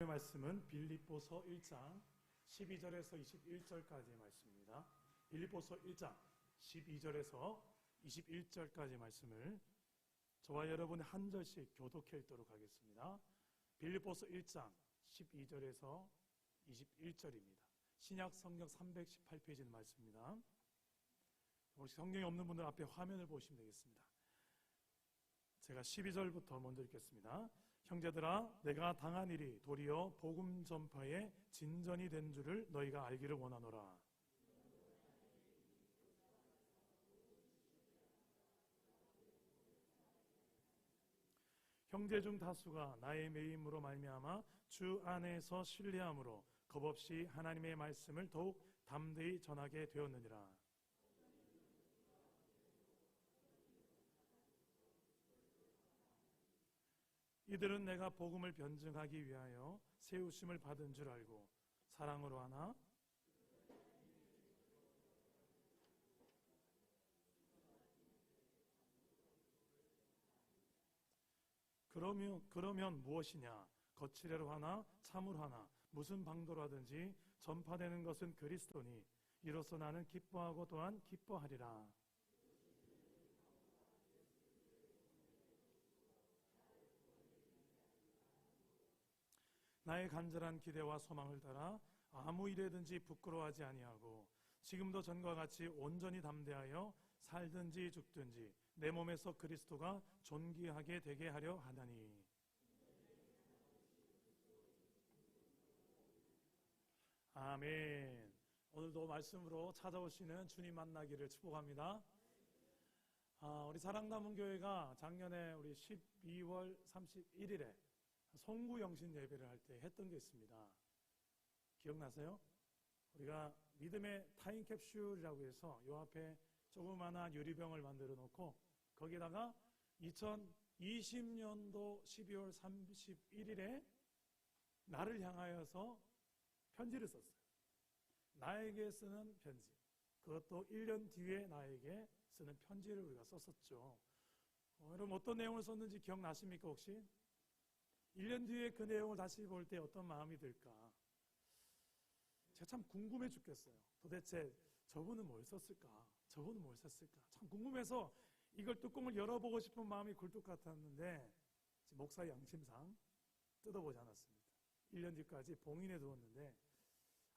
말씀은 빌립보서 1장 12절에서 21절까지의 말씀입니다. 빌립보서 1장 12절에서 21절까지의 말씀을 저와 여러분의 한 절씩 교독해 읽도록 하겠습니다. 빌립보서 1장 12절에서 21절입니다. 신약 성경 318페이지의 말씀입니다. 혹시 성경이 없는 분들 앞에 화면을 보시면 되겠습니다. 제가 12절부터 먼저 읽겠습니다. 형제들아, 내가 당한 일이 도리어 복음 전파의 진전이 된 줄을 너희가 알기를 원하노라. 형제 중 다수가 나의 매임으로 말미암아 주 안에서 신뢰함으로 겁없이 하나님의 말씀을 더욱 담대히 전하게 되었느니라. 이들은 내가 복음을 변증하기 위하여 세우심을 받은 줄 알고 사랑으로 하나 그러면 무엇이냐? 거칠애로 하나 참으로 하나 무슨 방도로 하든지 전파되는 것은 그리스도니 이로써 나는 기뻐하고 또한 기뻐하리라. 나의 간절한 기대와 소망을 따라 아무 일에든지 부끄러워하지 아니하고 지금도 전과 같이 온전히 담대하여 살든지 죽든지 내 몸에서 그리스도가 존귀하게 되게 하려 하나니. 아멘. 오늘도 말씀으로 찾아오시는 주님 만나기를 축복합니다. 우리 사랑남은교회가 작년에 우리 12월 31일에 송구영신 예배를 할 때 했던 게 있습니다. 기억나세요? 우리가 믿음의 타임캡슐이라고 해서 요 앞에 조그마한 유리병을 만들어 놓고 거기다가 2020년도 12월 31일에 나를 향하여서 편지를 썼어요. 나에게 쓰는 편지. 그것도 1년 뒤에 나에게 쓰는 편지를 우리가 썼었죠. 여러분 어떤 내용을 썼는지 기억나십니까 혹시? 1년 뒤에 그 내용을 다시 볼 때 어떤 마음이 들까? 제가 참 궁금해 죽겠어요. 도대체 저분은 뭘 썼을까? 저분은 뭘 썼을까? 참 궁금해서 이걸 뚜껑을 열어보고 싶은 마음이 굴뚝 같았는데 목사 양심상 뜯어보지 않았습니다. 1년 뒤까지 봉인해 두었는데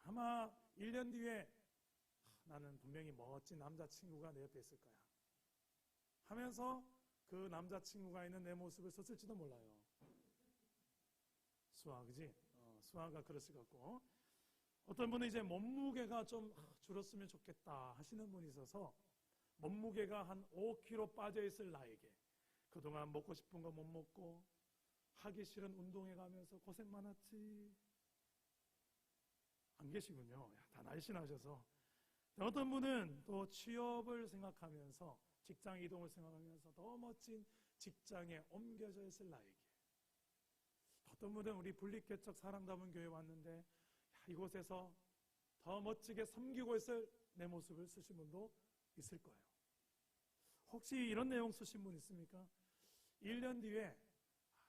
아마 1년 뒤에 나는 분명히 멋진 남자친구가 내 옆에 있을 거야 하면서 그 남자친구가 있는 내 모습을 썼을지도 몰라요. 수아, 그지? 수아가 그랬을 것 같고 어떤 분은 이제 몸무게가 좀 줄었으면 좋겠다 하시는 분이 있어서 몸무게가 한 5kg 빠져있을 나에게 그동안 먹고 싶은 거 못 먹고 하기 싫은 운동해 가면서 고생 많았지. 안 계시군요. 다 날씬하셔서. 어떤 분은 또 취업을 생각하면서 직장 이동을 생각하면서 더 멋진 직장에 옮겨져 있을 나에게 어떤 분은 우리 분립개척 사랑담은 교회에 왔는데 이곳에서 더 멋지게 섬기고 있을 내 모습을 쓰신 분도 있을 거예요. 혹시 이런 내용 쓰신 분 있습니까? 1년 뒤에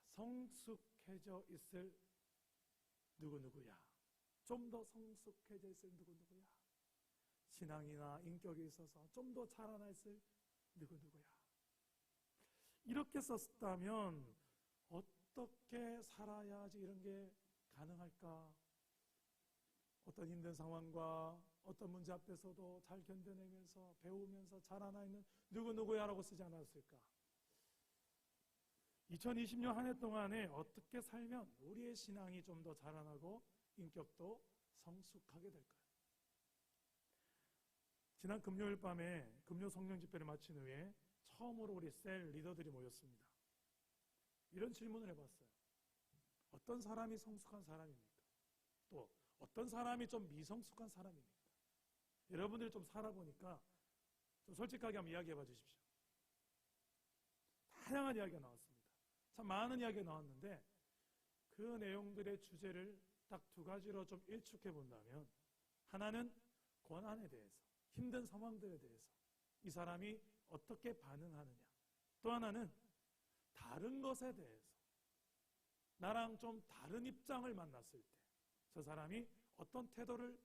성숙해져 있을 누구누구야. 좀 더 성숙해져 있을 누구누구야. 신앙이나 인격에 있어서 좀 더 자라나 있을 누구누구야. 이렇게 썼다면 어떻게 살아야지 이런 게 가능할까? 어떤 힘든 상황과 어떤 문제 앞에서도 잘 견뎌내면서 배우면서 자라나 있는 누구누구야라고 쓰지 않았을까? 2020년 한 해 동안에 어떻게 살면 우리의 신앙이 좀 더 자라나고 인격도 성숙하게 될까요? 지난 금요일 밤에 금요 성령 집회를 마친 후에 처음으로 우리 셀 리더들이 모였습니다. 이런 질문을 해봤어요. 어떤 사람이 성숙한 사람입니까? 또 어떤 사람이 좀 미성숙한 사람입니까? 여러분들이 좀 살아보니까 좀 솔직하게 한번 이야기해봐 주십시오. 다양한 이야기가 나왔습니다. 참 많은 이야기가 나왔는데 그 내용들의 주제를 딱 두 가지로 좀 일축해 본다면 하나는 고난에 대해서 힘든 상황들에 대해서 이 사람이 어떻게 반응하느냐 또 하나는 다른 것에 대해서 나랑 좀 다른 입장을 만났을 때 저 사람이 어떤 태도를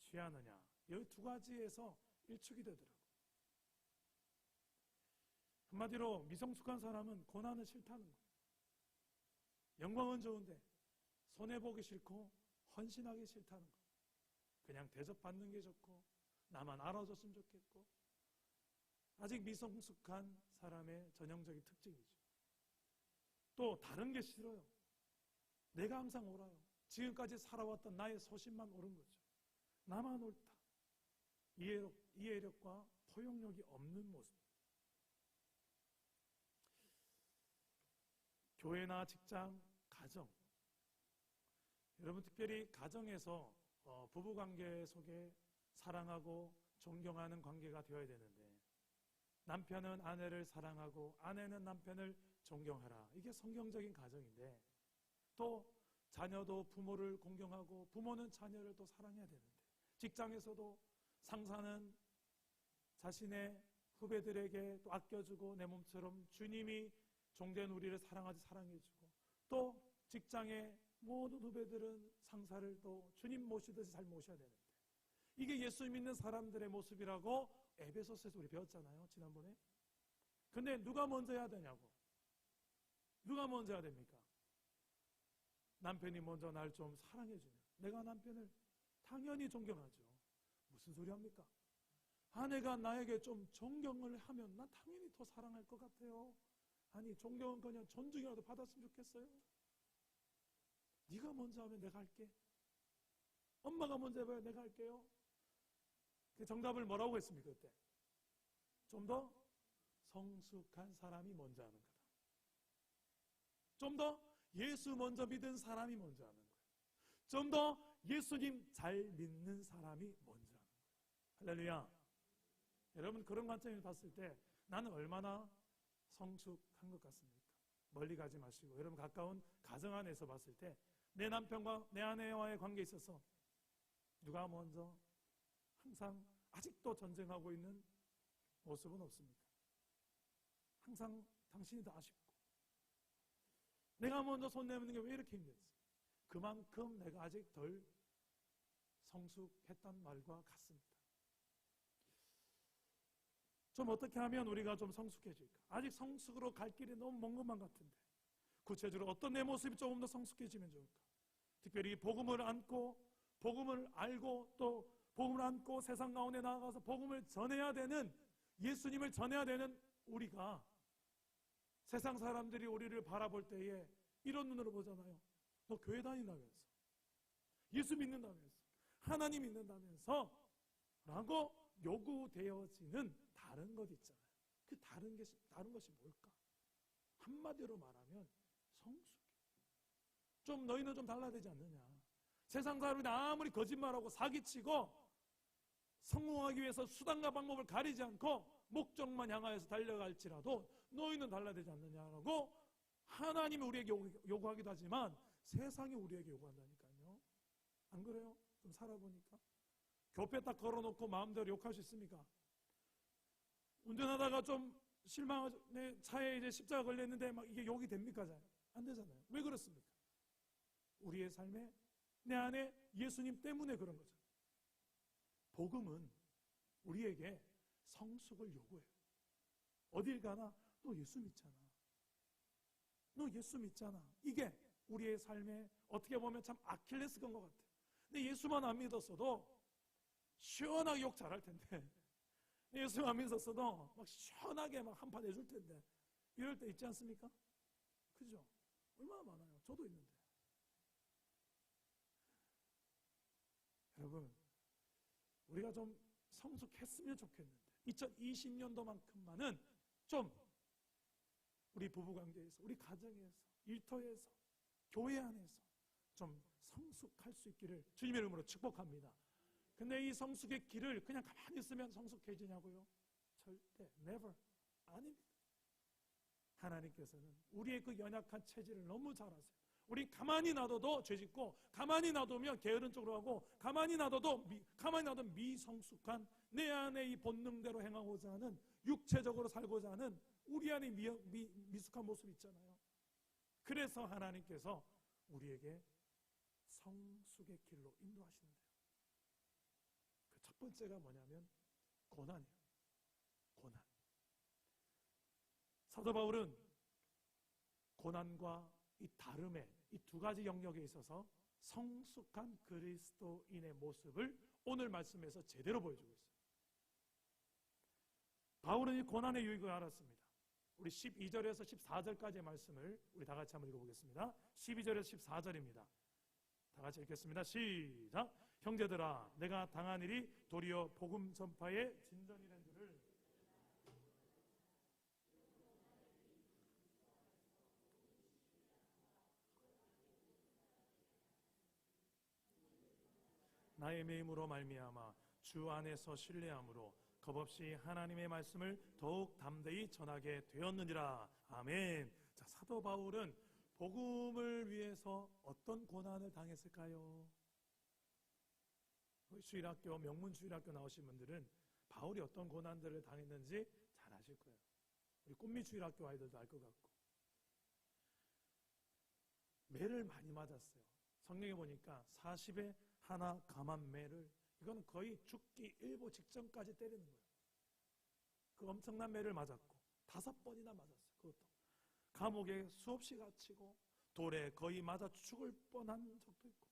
취하느냐, 이 두 가지에서 일축이 되더라고요. 한마디로 미성숙한 사람은 고난은 싫다는 거예요. 영광은 좋은데 손해보기 싫고 헌신하기 싫다는 거예요. 그냥 대접받는 게 좋고 나만 알아줬으면 좋겠고, 아직 미성숙한 사람의 전형적인 특징이죠. 또 다른 게 싫어요. 내가 항상 옳아요. 지금까지 살아왔던 나의 소신만 옳은 거죠. 나만 옳다. 이해력과 포용력이 없는 모습. 교회나 직장, 가정. 여러분 특별히 가정에서 부부관계 속에 사랑하고 존경하는 관계가 되어야 되는데, 남편은 아내를 사랑하고 아내는 남편을 존경하라. 이게 성경적인 가정인데, 또 자녀도 부모를 공경하고 부모는 자녀를 또 사랑해야 되는데, 직장에서도 상사는 자신의 후배들에게 또 아껴주고 내 몸처럼 주님이 종된 우리를 사랑하지 사랑해주고, 또 직장의 모든 후배들은 상사를 또 주님 모시듯이 잘 모셔야 되는데, 이게 예수 믿는 사람들의 모습이라고 에베소서에서 우리 배웠잖아요, 지난번에. 근데 누가 먼저 해야 되냐고. 누가 먼저 해야 됩니까? 남편이 먼저 날 좀 사랑해주면 내가 남편을 당연히 존경하죠. 무슨 소리 합니까? 아내가 나에게 좀 존경을 하면 난 당연히 더 사랑할 것 같아요. 아니, 존경은 그냥 존중이라도 받았으면 좋겠어요. 네가 먼저 하면 내가 할게. 엄마가 먼저 해봐요. 내가 할게요. 그 정답을 뭐라고 했습니까, 그때? 좀 더 성숙한 사람이 먼저 하는 거다. 좀 더 예수 먼저 믿은 사람이 먼저 하는 거예요. 좀 더 예수님 잘 믿는 사람이 먼저 하는 거예요. 할렐루야. 여러분, 그런 관점에서 봤을 때 나는 얼마나 성숙한 것 같습니까? 멀리 가지 마시고 여러분 가까운 가정 안에서 봤을 때 내 남편과 내 아내와의 관계에 있어서 누가 먼저 항상 아직도 전쟁하고 있는 모습은 없습니까? 항상 당신이 더 아쉽고 내가 먼저 손 내미는 게 왜 이렇게 힘들지? 그만큼 내가 아직 덜 성숙했단 말과 같습니다. 좀 어떻게 하면 우리가 좀 성숙해질까? 아직 성숙으로 갈 길이 너무 먼 것만 같은데, 구체적으로 어떤 내 모습이 조금 더 성숙해지면 좋을까? 특별히 복음을 안고, 복음을 알고, 또 복음을 안고 세상 가운데 나아가서 복음을 전해야 되는, 예수님을 전해야 되는 우리가, 세상 사람들이 우리를 바라볼 때에 이런 눈으로 보잖아요. 너 교회 다닌다면서, 예수 믿는다면서, 하나님 믿는다면서 라고 요구되어지는 다른 것 있잖아요. 그 다른 것이 뭘까? 한마디로 말하면 성숙. 좀 너희는 좀 달라야 되지 않느냐? 세상 사람이 아무리 거짓말하고 사기치고 성공하기 위해서 수단과 방법을 가리지 않고 목적만 향하여서 달려갈지라도 너희는 달라야 되지 않느냐라고 하나님이 우리에게 요구하기도 하지만 세상이 우리에게 요구한다니까요. 안 그래요? 좀 살아보니까. 교패 딱 걸어놓고 마음대로 욕할 수 있습니까? 운전하다가 좀 실망하죠. 내 차에 이제 십자가 걸렸는데 막 이게 욕이 됩니까? 잘 안 되잖아요. 왜 그렇습니까? 우리의 삶에 내 안에 예수님 때문에 그런 거죠. 복음은 우리에게 성숙을 요구해요. 어딜 가나 너 예수 믿잖아. 너 예수 믿잖아. 이게 우리의 삶에 어떻게 보면 참 아킬레스건 것 같아요. 근데 예수만 안 믿었어도 시원하게 욕 잘할 텐데, 예수 안 믿었어도 막 시원하게 막 한판 해줄 텐데, 이럴 때 있지 않습니까? 그죠? 얼마나 많아요. 저도 있는데. 여러분, 우리가 좀 성숙했으면 좋겠는데 2020년도만큼만은 좀 우리 부부관계에서, 우리 가정에서, 일터에서, 교회 안에서 좀 성숙할 수 있기를 주님의 이름으로 축복합니다. 근데 이 성숙의 길을 그냥 가만히 있으면 성숙해지냐고요? 절대, never. 아닙니다. 하나님께서는 우리의 그 연약한 체질을 너무 잘 아세요. 우리 가만히 놔둬도 죄짓고, 가만히 놔두면 게으른 쪽으로 하고, 가만히 놔둬도 미성숙한 내 안에 이 본능대로 행하고자 하는, 육체적으로 살고자 하는 우리 안에 미숙한 모습이 있잖아요. 그래서 하나님께서 우리에게 성숙의 길로 인도하시는데요. 그 첫 번째가 뭐냐면 고난이에요. 고난. 사도 바울은 고난과 이 다름의 이 두 가지 영역에 있어서 성숙한 그리스도인의 모습을 오늘 말씀에서 제대로 보여주고 있어요. 바울은 이 고난의 유익을 알았습니다. 우리 12절에서 14절까지의 말씀을 우리 다 같이 한번 읽어보겠습니다. 12절에서 14절입니다. 다 같이 읽겠습니다. 시작. 형제들아, 내가 당한 일이 도리어 복음 전파의 진전이란 줄을 나의 매임으로 말미암아 주 안에서 신뢰함으로 겁없이 하나님의 말씀을 더욱 담대히 전하게 되었느니라. 아멘. 자, 사도 바울은 복음을 위해서 어떤 고난을 당했을까요? 주일학교, 명문주일학교 나오신 분들은 바울이 어떤 고난들을 당했는지 잘 아실 거예요. 우리 꽃미주일학교 아이들도 알 것 같고. 매를 많이 맞았어요. 성경에 보니까 40에 하나 감한 매를, 이거는 거의 죽기 일보 직전까지 때리는 거예요. 그 엄청난 매를 맞았고 5번이나 맞았어요. 그것도 감옥에 수없이 갇히고 돌에 거의 맞아 죽을 뻔한 적도 있고,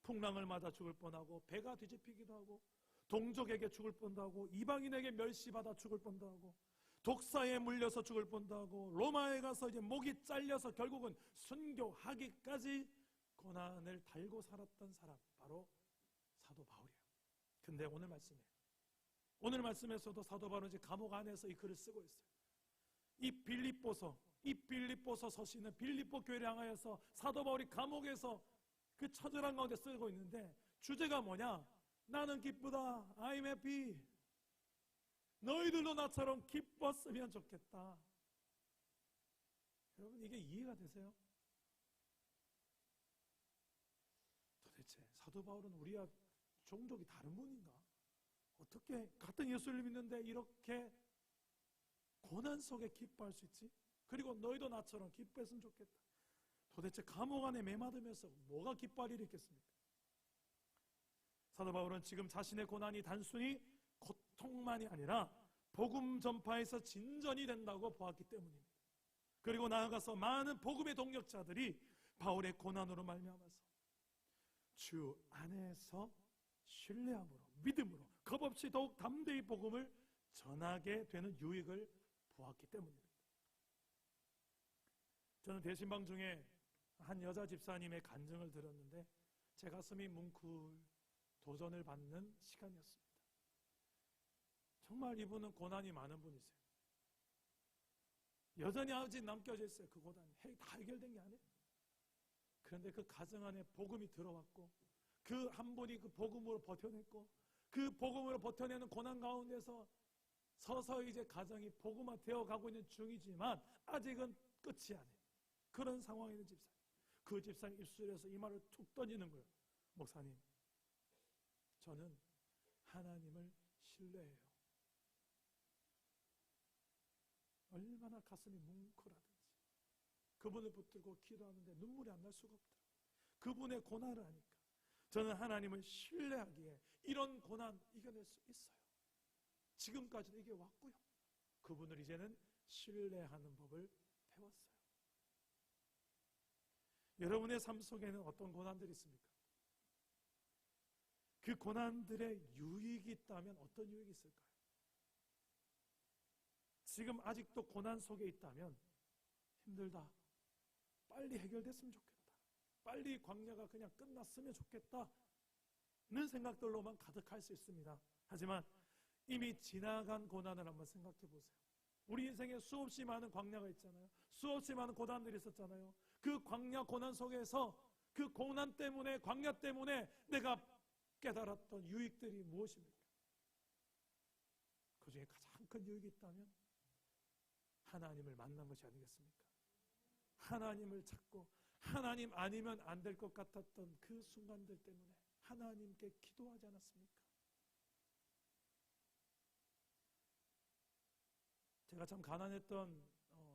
풍랑을 맞아 죽을 뻔하고, 배가 뒤집히기도 하고, 동족에게 죽을 뻔도 하고, 이방인에게 멸시받아 죽을 뻔도 하고, 독사에 물려서 죽을 뻔도 하고, 로마에 가서 이제 목이 잘려서 결국은 순교하기까지 고난을 달고 살았던 사람, 바로 사도 바울이에요. 근데 오늘 말씀에서도 사도 바울은 이제 감옥 안에서 이 글을 쓰고 있어요. 이 빌립보서 서신은 빌립보 교회를 향하여서 사도 바울이 감옥에서 그 처절한 가운데 쓰고 있는데, 주제가 뭐냐? 나는 기쁘다. I'm happy. 너희들도 나처럼 기뻤으면 좋겠다. 여러분, 이게 이해가 되세요? 도대체 사도 바울은 우리와 종족이 다른 분인가? 어떻게 같은 예수를 믿는데 이렇게 고난 속에 기뻐할 수 있지? 그리고 너희도 나처럼 기뻐했으면 좋겠다. 도대체 감옥 안에 매맞으면서 뭐가 기뻐할 일이 있겠습니까? 사도 바울은 지금 자신의 고난이 단순히 고통만이 아니라 복음 전파에서 진전이 된다고 보았기 때문입니다. 그리고 나아가서 많은 복음의 동력자들이 바울의 고난으로 말미암아서 주 안에서 신뢰함으로, 믿음으로, 겁없이 더욱 담대히 복음을 전하게 되는 유익을 보았기 때문입니다. 저는 대신방 중에 한 여자 집사님의 간증을 들었는데 제 가슴이 뭉클 도전을 받는 시간이었습니다. 정말 이분은 고난이 많은 분이세요. 여전히 아직 남겨져 있어요. 그 고난이 다 해결된 게 아니에요. 그런데 그 가정 안에 복음이 들어왔고, 그 한 분이 그 복음으로 버텨냈고, 그 복음으로 버텨내는 고난 가운데서 서서히 이제 가정이 복음화 되어 가고 있는 중이지만 아직은 끝이 아니에요. 그런 상황에 있는 집사님, 그 집사님 입술에서 이 말을 툭 던지는 거예요. 목사님, 저는 하나님을 신뢰해요. 얼마나 가슴이 뭉클하든지 그분을 붙들고 기도하는데 눈물이 안 날 수가 없더라고요. 그분의 고난을 하니까 저는 하나님을 신뢰하기에 이런 고난 이겨낼 수 있어요. 지금까지도 이게 왔고요. 그분을 이제는 신뢰하는 법을 배웠어요. 여러분의 삶 속에는 어떤 고난들이 있습니까? 그 고난들의 유익이 있다면 어떤 유익이 있을까요? 지금 아직도 고난 속에 있다면 힘들다, 빨리 해결됐으면 좋겠다, 빨리 광야가 그냥 끝났으면 좋겠다는 생각들로만 가득할 수 있습니다. 하지만 이미 지나간 고난을 한번 생각해 보세요. 우리 인생에 수없이 많은 광야가 있잖아요. 수없이 많은 고난들이 있었잖아요. 그 광야 고난 속에서 그 고난 때문에, 광야 때문에 내가 깨달았던 유익들이 무엇입니까? 그 중에 가장 큰 유익이 있다면 하나님을 만난 것이 아니겠습니까? 하나님을 찾고 하나님 아니면 안 될 것 같았던 그 순간들 때문에 하나님께 기도하지 않았습니까? 제가 참 가난했던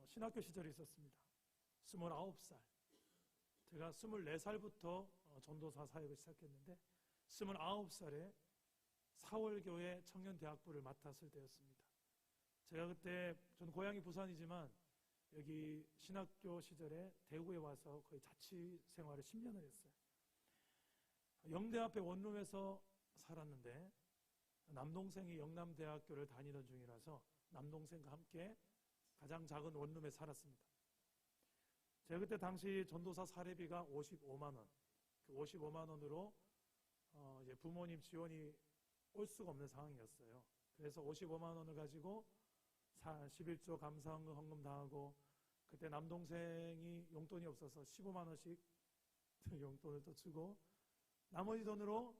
신학교 시절이 있었습니다. 29살. 제가 24살부터 전도사 사역을 시작했는데 29살에 사월교회 청년대학부를 맡았을 때였습니다. 제가 그때, 저는 고향이 부산이지만 여기 신학교 시절에 대구에 와서 거의 자취 생활을 10년을 했어요. 영대 앞에 원룸에서 살았는데 남동생이 영남대학교를 다니던 중이라서 남동생과 함께 가장 작은 원룸에 살았습니다. 제가 그때 당시 전도사 사례비가 55만 원, 그 55만 원으로 이제 부모님 지원이 올 수가 없는 상황이었어요. 그래서 55만 원을 가지고 11조 감사헌금 헌금 다 하고, 그때 남동생이 용돈이 없어서 15만 원씩 용돈을 또 주고 나머지 돈으로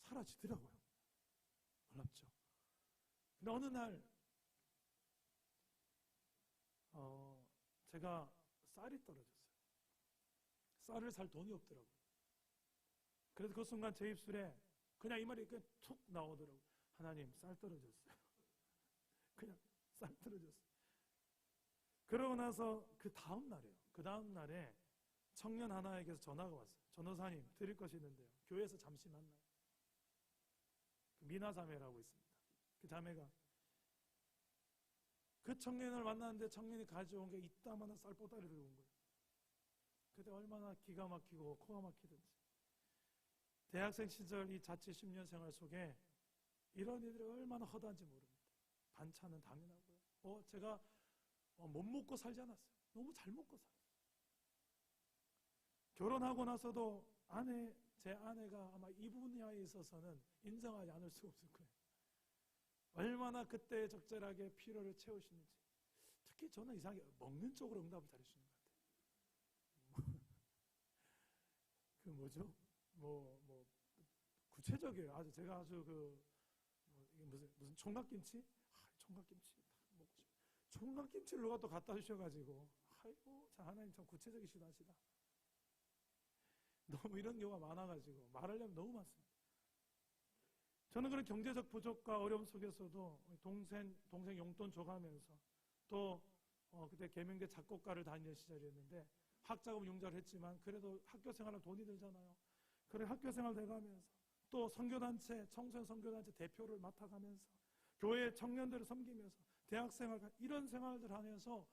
사라지더라고요. 놀랍죠. 근데 어느 날 제가 쌀이 떨어졌어요. 쌀을 살 돈이 없더라고요. 그래서 그 순간 제 입술에 그냥 이 말이 그냥 툭 나오더라고요. 하나님, 쌀 떨어졌어요. 그냥 쌀 떨어졌어요. 그러고 나서 그 다음 날이에요. 그 다음 날에 청년 하나에게서 전화가 왔어요. 전도사님, 드릴 것이 있는데요. 교회에서 잠시 만나요. 그 미나 자매라고 있습니다. 그 자매가 그 청년을 만났는데 청년이 가져온 게 이따만한 쌀보따리를 온 거예요. 그때 얼마나 기가 막히고 코가 막히든지. 대학생 시절 이 자취 10년 생활 속에 이런 일들이 얼마나 허다한지 모릅니다. 반찬은 당연하고요. 제가 못 먹고 살지 않았어요. 너무 잘 먹고 살았어요. 결혼하고 나서도 제 아내가 아마 이 분야에 있어서는 인정하지 않을 수 없을 거예요. 얼마나 그때 적절하게 필요를 채우시는지. 특히 저는 이상하게 먹는 쪽으로 응답을 잘해주시는 것 같아요. 그 뭐죠? 구체적이에요. 제가 아주 무슨 총각김치? 총각김치 먹고 싶어요. 총각김치를 누가 또 갖다 주셔가지고, 아이고, 자, 하나님 참 구체적이시다 하시다. 너무 이런 경우가 많아가지고 말하려면 너무 많습니다. 저는 그런 경제적 부족과 어려움 속에서도 동생 용돈 줘가면서 또 그때 계명대 작곡가를 다니는 시절이었는데 학자금 융자를 했지만 그래도 학교 생활은 돈이 들잖아요. 그래 학교 생활 돼가면서 또 선교단체, 청소년 선교단체 대표를 맡아가면서 교회 청년들을 섬기면서 대학생활, 이런 생활들 하면서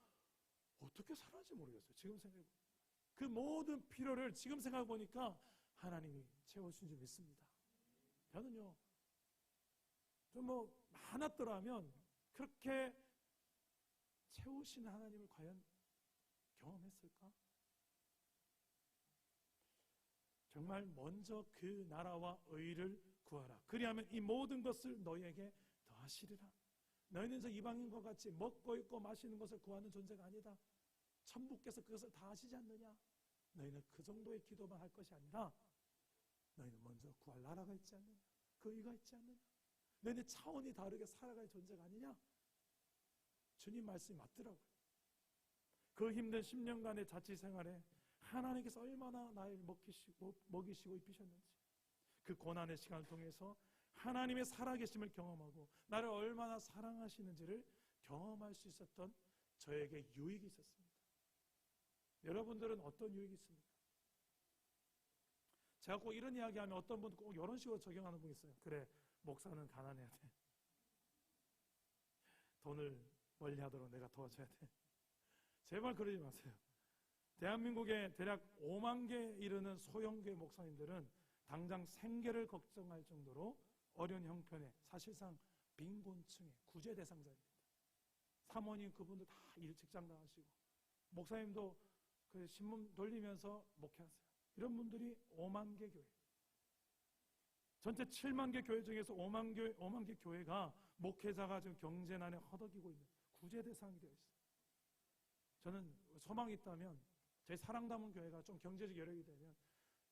어떻게 살았는지 모르겠어요. 지금 생각해보니까. 그 모든 필요를 지금 생각해보니까 하나님이 채워주신 줄 믿습니다. 저는요, 좀 많았더라면 그렇게 채우신 하나님을 과연 경험했을까? 정말 먼저 그 나라와 의를 구하라. 그리하면 이 모든 것을 너희에게 더하시리라. 너희는 저 이방인과 같이 먹고 입고 마시는 것을 구하는 존재가 아니다. 천부께서 그것을 다 하시지 않느냐? 너희는 그 정도의 기도만 할 것이 아니라 너희는 먼저 구할 나라가 있지 않느냐? 그 의가 있지 않느냐? 너희는 차원이 다르게 살아갈 존재가 아니냐? 주님 말씀이 맞더라고요. 그 힘든 10년간의 자취 생활에 하나님께서 얼마나 나를 먹이시고 입히셨는지, 그 고난의 시간을 통해서 하나님의 살아계심을 경험하고 나를 얼마나 사랑하시는지를 경험할 수 있었던 저에게 유익이 있었습니다. 여러분들은 어떤 유익이 있습니까? 제가 꼭 이런 이야기하면 어떤 분은 꼭 이런 식으로 적용하는 분이 있어요. 그래, 목사는 가난해야 돼. 돈을 멀리하도록 내가 도와줘야 돼. 제발 그러지 마세요. 대한민국에 대략 5만 개 이르는 소형교회 목사님들은 당장 생계를 걱정할 정도로 어려운 형편에 사실상 빈곤층의 구제 대상자입니다. 사모님 그분들 다 직장 나가시고 목사님도 그 신문 돌리면서 목회하세요. 이런 분들이 5만 개 교회, 전체 7만 개 교회 중에서 5만 개 교회가 목회자가 지금 경제난에 허덕이고 있는 구제 대상이 되어 있어요. 저는 소망이 있다면 저희 사랑 담은 교회가 좀 경제적 여력이 되면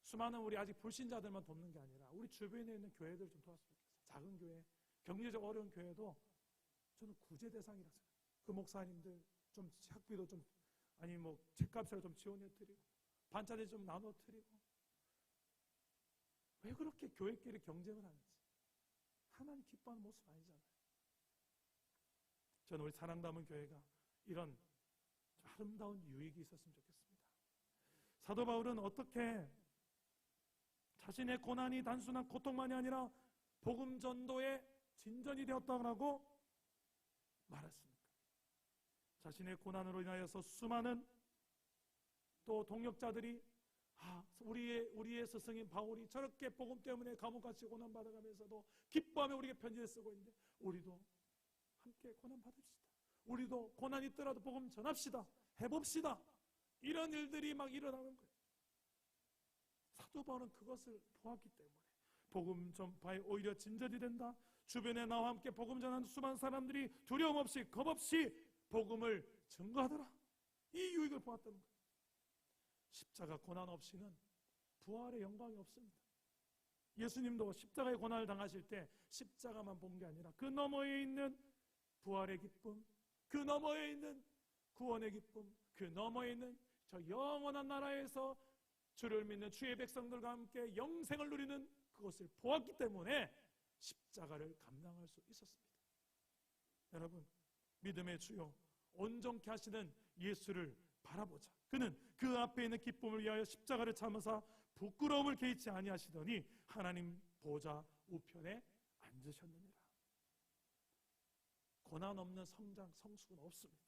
수많은 우리 아직 불신자들만 돕는 게 아니라 우리 주변에 있는 교회들 좀 도왔으면 좋겠어요. 작은 교회, 경제적 어려운 교회도 저는 구제 대상이라 생각해요. 그 목사님들 좀 학비도 좀, 아니 책값이라도 좀 지원해드리고 반찬을 좀 나눠드리고. 왜 그렇게 교회끼리 경쟁을 하는지. 하나님 기뻐하는 모습 아니잖아요. 저는 우리 사랑 담은 교회가 이런 아름다운 유익이 있었으면 좋겠습니다. 사도 바울은 어떻게 자신의 고난이 단순한 고통만이 아니라 복음 전도의 진전이 되었다고 말했습니까? 자신의 고난으로 인하여서 수많은 또 동역자들이 우리의 스승인 바울이 저렇게 복음 때문에 감옥같이 고난받아가면서도 기뻐하며 우리에게 편지를 쓰고 있는데 우리도 함께 고난받읍시다. 우리도 고난이 있더라도 복음 전합시다. 해봅시다. 이런 일들이 막 일어나는 거예요. 사도 바울은 그것을 보았기 때문에 복음 전파에 오히려 진전이 된다. 주변에 나와 함께 복음 전하는 수많은 사람들이 두려움 없이 겁 없이 복음을 증거하더라. 이 유익을 보았다는 거예요. 십자가 고난 없이는 부활의 영광이 없습니다. 예수님도 십자가의 고난을 당하실 때 십자가만 본 게 아니라 그 너머에 있는 부활의 기쁨, 그 너머에 있는 구원의 기쁨, 그 너머에 있는 저 영원한 나라에서 주를 믿는 주의 백성들과 함께 영생을 누리는 그것을 보았기 때문에 십자가를 감당할 수 있었습니다. 여러분, 믿음의 주요 온전케 하시는 예수를 바라보자. 그는 그 앞에 있는 기쁨을 위하여 십자가를 참으사 부끄러움을 개의치 아니하시더니 하나님 보좌 우편에 앉으셨느니라. 고난 없는 성숙은 없습니다.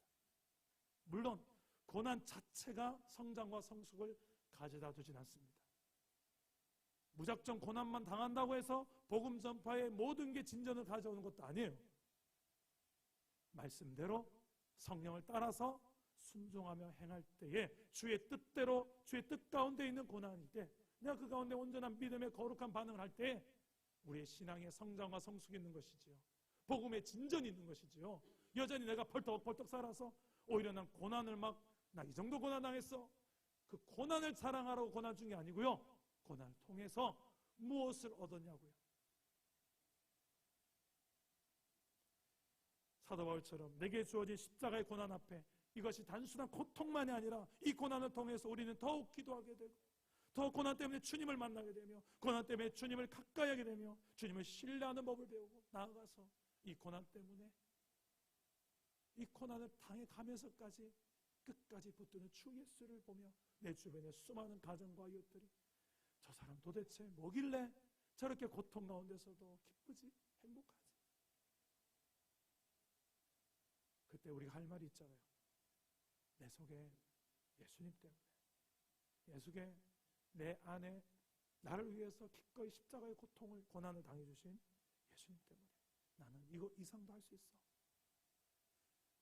물론 고난 자체가 성장과 성숙을 가져다 두진 않습니다. 무작정 고난만 당한다고 해서 복음 전파의 모든 게 진전을 가져오는 것도 아니에요. 말씀대로 성령을 따라서 순종하며 행할 때에 주의 뜻대로 주의 뜻 가운데 있는 고난일 때 내가 그 가운데 온전한 믿음의 거룩한 반응을 할 때 우리의 신앙의 성장과 성숙이 있는 것이지요. 복음의 진전이 있는 것이지요. 여전히 내가 벌떡벌떡 살아서 오히려 난 고난을 나 이 정도 고난 당했어. 그 고난을 자랑하라고 고난 준 게 아니고요. 고난을 통해서 무엇을 얻었냐고요. 사도 바울처럼 내게 주어진 십자가의 고난 앞에 이것이 단순한 고통만이 아니라 이 고난을 통해서 우리는 더욱 기도하게 되고 더 고난 때문에 주님을 만나게 되며 고난 때문에 주님을 가까이 하게 되며 주님을 신뢰하는 법을 배우고 나아가서 이 고난 때문에 이 고난을 당해가면서까지 끝까지 붙드는 주 예수를 보며 내 주변의 수많은 가정과 이웃들이 저 사람 도대체 뭐길래 저렇게 고통 가운데서도 기쁘지 행복하지. 그때 우리가 할 말이 있잖아요. 내 속에 예수님 때문에 내 속에 내 안에 나를 위해서 기꺼이 십자가의 고통을 고난을 당해주신 예수님 때문에 나는 이거 이상도 할 수 있어.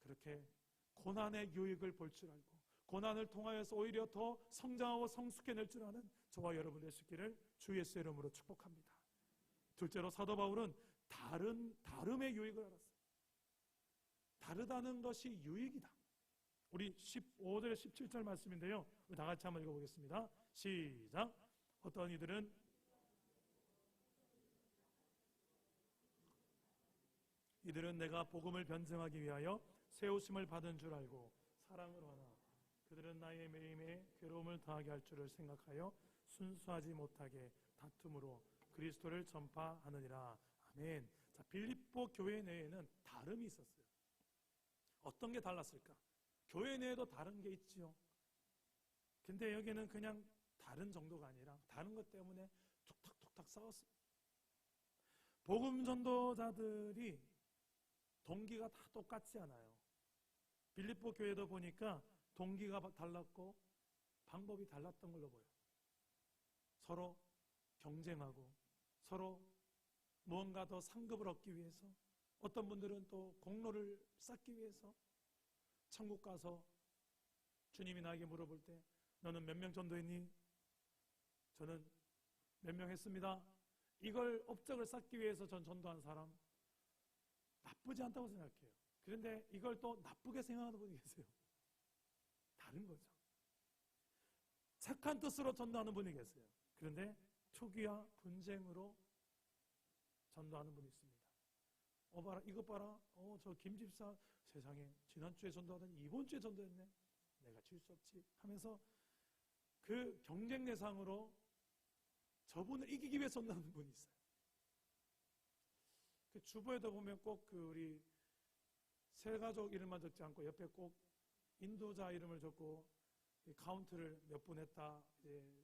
그렇게 고난의 유익을 볼 줄 알고 고난을 통하여서 오히려 더 성장하고 성숙해낼 줄 아는 저와 여러분 되시기를 주 예수의 이름으로 축복합니다. 둘째로 사도 바울은 다름의 유익을 알았어요. 다르다는 것이 유익이다. 우리 15절 17절 말씀인데요. 우리 다 같이 한번 읽어보겠습니다. 시작. 어떤 이들은 내가 복음을 변증하기 위하여 세우심을 받은 줄 알고 사랑을 하나 그들은 나의 매임에 괴로움을 당하게 할 줄을 생각하여 순수하지 못하게 다툼으로 그리스도를 전파하느니라. 아멘. 자, 빌립보 교회 내에는 다름이 있었어요. 어떤 게 달랐을까? 교회 내에도 다른 게 있지요. 근데 여기는 그냥 다른 정도가 아니라 다른 것 때문에 툭탁툭탁 싸웠습니다. 복음 전도자들이 동기가 다 똑같지 않아요. 빌립보 교회도 보니까 동기가 달랐고 방법이 달랐던 걸로 보여요. 서로 경쟁하고 서로 무언가 더 상급을 얻기 위해서 어떤 분들은 또 공로를 쌓기 위해서 천국 가서 주님이 나에게 물어볼 때 너는 몇 명 전도했니? 저는 몇 명 했습니다. 이걸 업적을 쌓기 위해서 전 전도한 사람 나쁘지 않다고 생각해요. 그런데 이걸 또 나쁘게 생각하는 분이 계세요. 다른 거죠. 착한 뜻으로 전도하는 분이 계세요. 그런데 투기와 분쟁으로 전도하는 분이 있습니다. 봐라, 이것 봐라. 저 김집사 세상에 지난주에 전도하더니 이번주에 전도했네. 내가 질 수 없지 하면서 그 경쟁 대상으로 저분을 이기기 위해 전도하는 분이 있어요. 그 주보에도 보면 꼭 그 우리 세 가족 이름만 적지 않고 옆에 꼭 인도자 이름을 적고 카운트를 몇 분 했다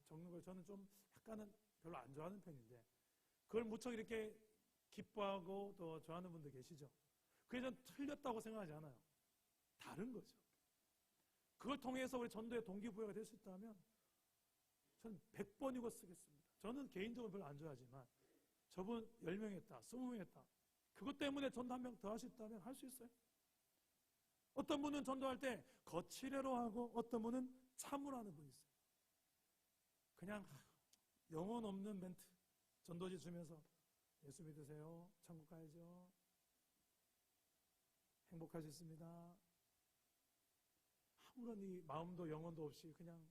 적는 걸 저는 좀 약간은 별로 안 좋아하는 편인데, 그걸 무척 이렇게 기뻐하고 또 좋아하는 분들 계시죠. 그게 전 틀렸다고 생각하지 않아요. 다른 거죠. 그걸 통해서 우리 전도의 동기부여가 될 수 있다면 저는 100번이고 쓰겠습니다. 저는 개인적으로 별로 안 좋아하지만 저분 10명 했다, 20명 했다, 그것 때문에 전도 한 명 더 할 수 있다면 할 수 있어요. 어떤 분은 전도할 때 거칠애로 하고 어떤 분은 참으로 하는 분이 있어요. 그냥 영혼 없는 멘트 전도지 주면서 예수 믿으세요, 천국 가야죠, 행복하셨습니다, 아무런 이 마음도 영혼도 없이 그냥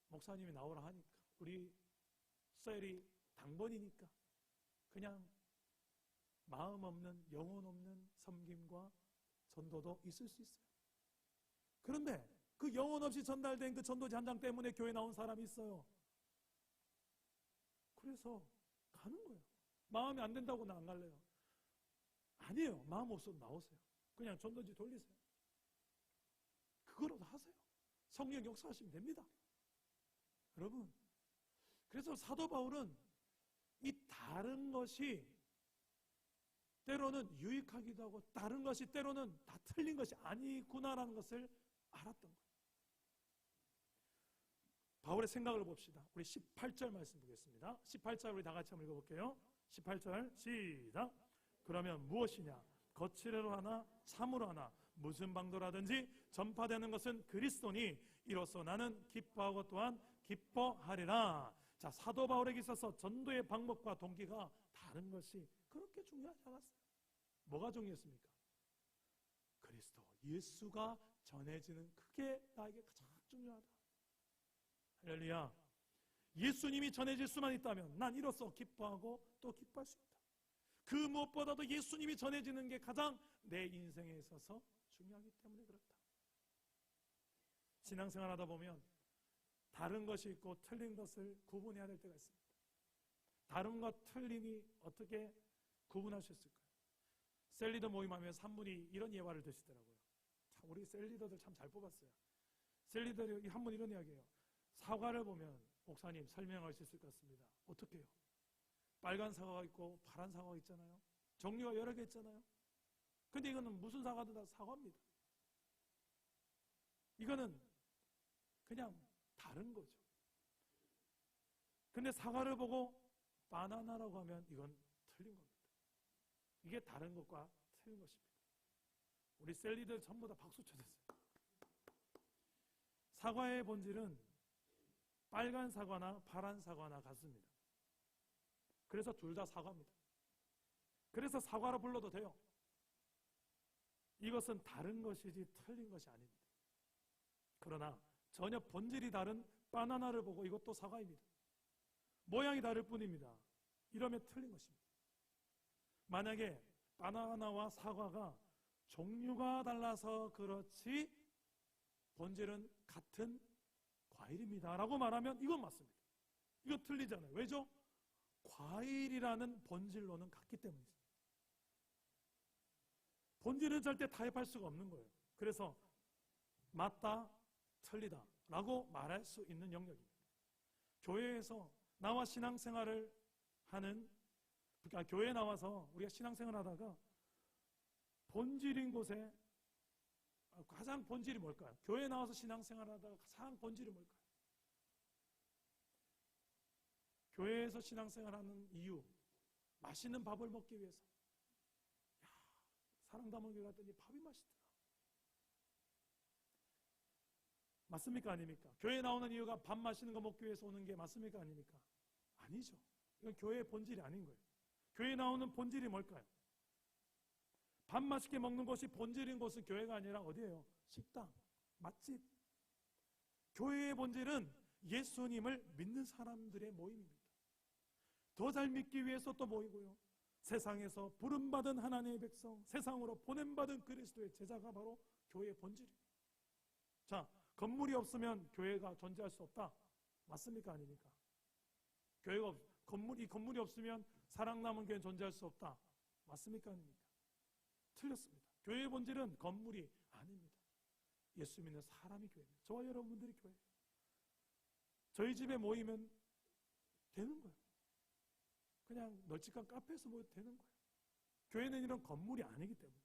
목사님이 나오라 하니까, 우리 셀이 당번이니까 그냥 마음 없는 영혼 없는 섬김과 전도도 있을 수 있어요. 그런데 그 영혼 없이 전달된 그 전도지 한 장 때문에 교회 나온 사람이 있어요. 그래서 가는 거예요. 마음이 안 된다고 나 안 갈래요. 아니에요. 마음 없어도 나오세요. 그냥 전도지 돌리세요. 그거라도 하세요. 성령 역사하시면 됩니다. 여러분, 그래서 사도 바울은 이 다른 것이 때로는 유익하기도 하고 다른 것이 때로는 다 틀린 것이 아니구나라는 것을 알았던 거예요. 바울의 생각을 봅시다. 우리 18절 말씀 보겠습니다. 18절 우리 다 같이 한번 읽어볼게요. 18절 시작. 그러면 무엇이냐? 거칠애로 하나 참으로 하나 무슨 방도라든지 전파되는 것은 그리스도니 이로써 나는 기뻐하고 또한 기뻐하리라. 자, 사도 바울에게 있어서 전도의 방법과 동기가 다른 것이 그렇게 중요하지 않았어요. 뭐가 중요했습니까? 그리스도 예수가 전해지는 그게 나에게 가장 중요하다. 할렐루야. 예수님이 전해질 수만 있다면 난 이로써 기뻐하고 또 기뻐할 수 있다. 그 무엇보다도 예수님이 전해지는 게 가장 내 인생에 있어서 중요하기 때문에 그렇다. 신앙생활 하다 보면 다른 것이 있고 틀린 것을 구분해야 될 때가 있습니다. 다른 것 틀림이 어떻게 구분할 수 있을까요? 셀리더 모임하면서 한 분이 이런 예화를 드시더라고요. 참 우리 셀리더들 참 잘 뽑았어요. 셀리더들이 한 분 이런 이야기예요. 사과를 보면 목사님 설명할 수 있을 것 같습니다. 어떻게 해요? 빨간 사과가 있고 파란 사과가 있잖아요. 종류가 여러 개 있잖아요. 근데 이거는 무슨 사과든 다 사과입니다. 이거는 그냥 다른 거죠. 근데 사과를 보고 바나나라고 하면 이건 틀린 겁니다. 이게 다른 것과 틀린 것입니다. 우리 셀리들 전부 다 박수 쳐줬어요. 사과의 본질은 빨간 사과나 파란 사과나 같습니다. 그래서 둘 다 사과입니다. 그래서 사과로 불러도 돼요. 이것은 다른 것이지 틀린 것이 아닙니다. 그러나 전혀 본질이 다른 바나나를 보고 이것도 사과입니다. 모양이 다를 뿐입니다. 이러면 틀린 것입니다. 만약에 바나나와 사과가 종류가 달라서 그렇지 본질은 같은 과일입니다 라고 말하면 이건 맞습니다. 이건 틀리잖아요. 왜죠? 과일이라는 본질로는 같기 때문이죠. 본질은 절대 타협할 수가 없는 거예요. 그래서 맞다, 틀리다 라고 말할 수 있는 영역입니다. 교회에서 나와 신앙생활을 하는, 그러니까 교회에 나와서 우리가 신앙생활을 하다가 본질인 곳에 가장 본질이 뭘까요? 교회에 나와서 신앙생활을 하다가 가장 본질이 뭘까요? 교회에서 신앙생활하는 이유, 맛있는 밥을 먹기 위해서. 사랑담원교회 갔더니 밥이 맛있더라. 맞습니까? 아닙니까? 교회에 나오는 이유가 밥 맛있는 거 먹기 위해서 오는 게 맞습니까? 아닙니까? 아니죠. 이건 교회의 본질이 아닌 거예요. 교회에 나오는 본질이 뭘까요? 밥 맛있게 먹는 것이 본질인 곳은 교회가 아니라 어디예요? 식당, 맛집. 교회의 본질은 예수님을 믿는 사람들의 모임입니다. 더 잘 믿기 위해서 또 모이고요. 세상에서 부름받은 하나님의 백성, 세상으로 보냄받은 그리스도의 제자가 바로 교회의 본질입니다. 자, 건물이 없으면 교회가 존재할 수 없다. 맞습니까? 아닙니까? 건물이 없으면 사랑남은 교회는 존재할 수 없다. 맞습니까? 아닙니까? 틀렸습니다. 교회의 본질은 건물이 아닙니다. 예수 믿는 사람이 교회입니다. 저와 여러분들이 교회예요. 저희 집에 모이면 되는 거예요. 그냥 널찍한 카페에서 모여도 되는 거예요. 교회는 이런 건물이 아니기 때문에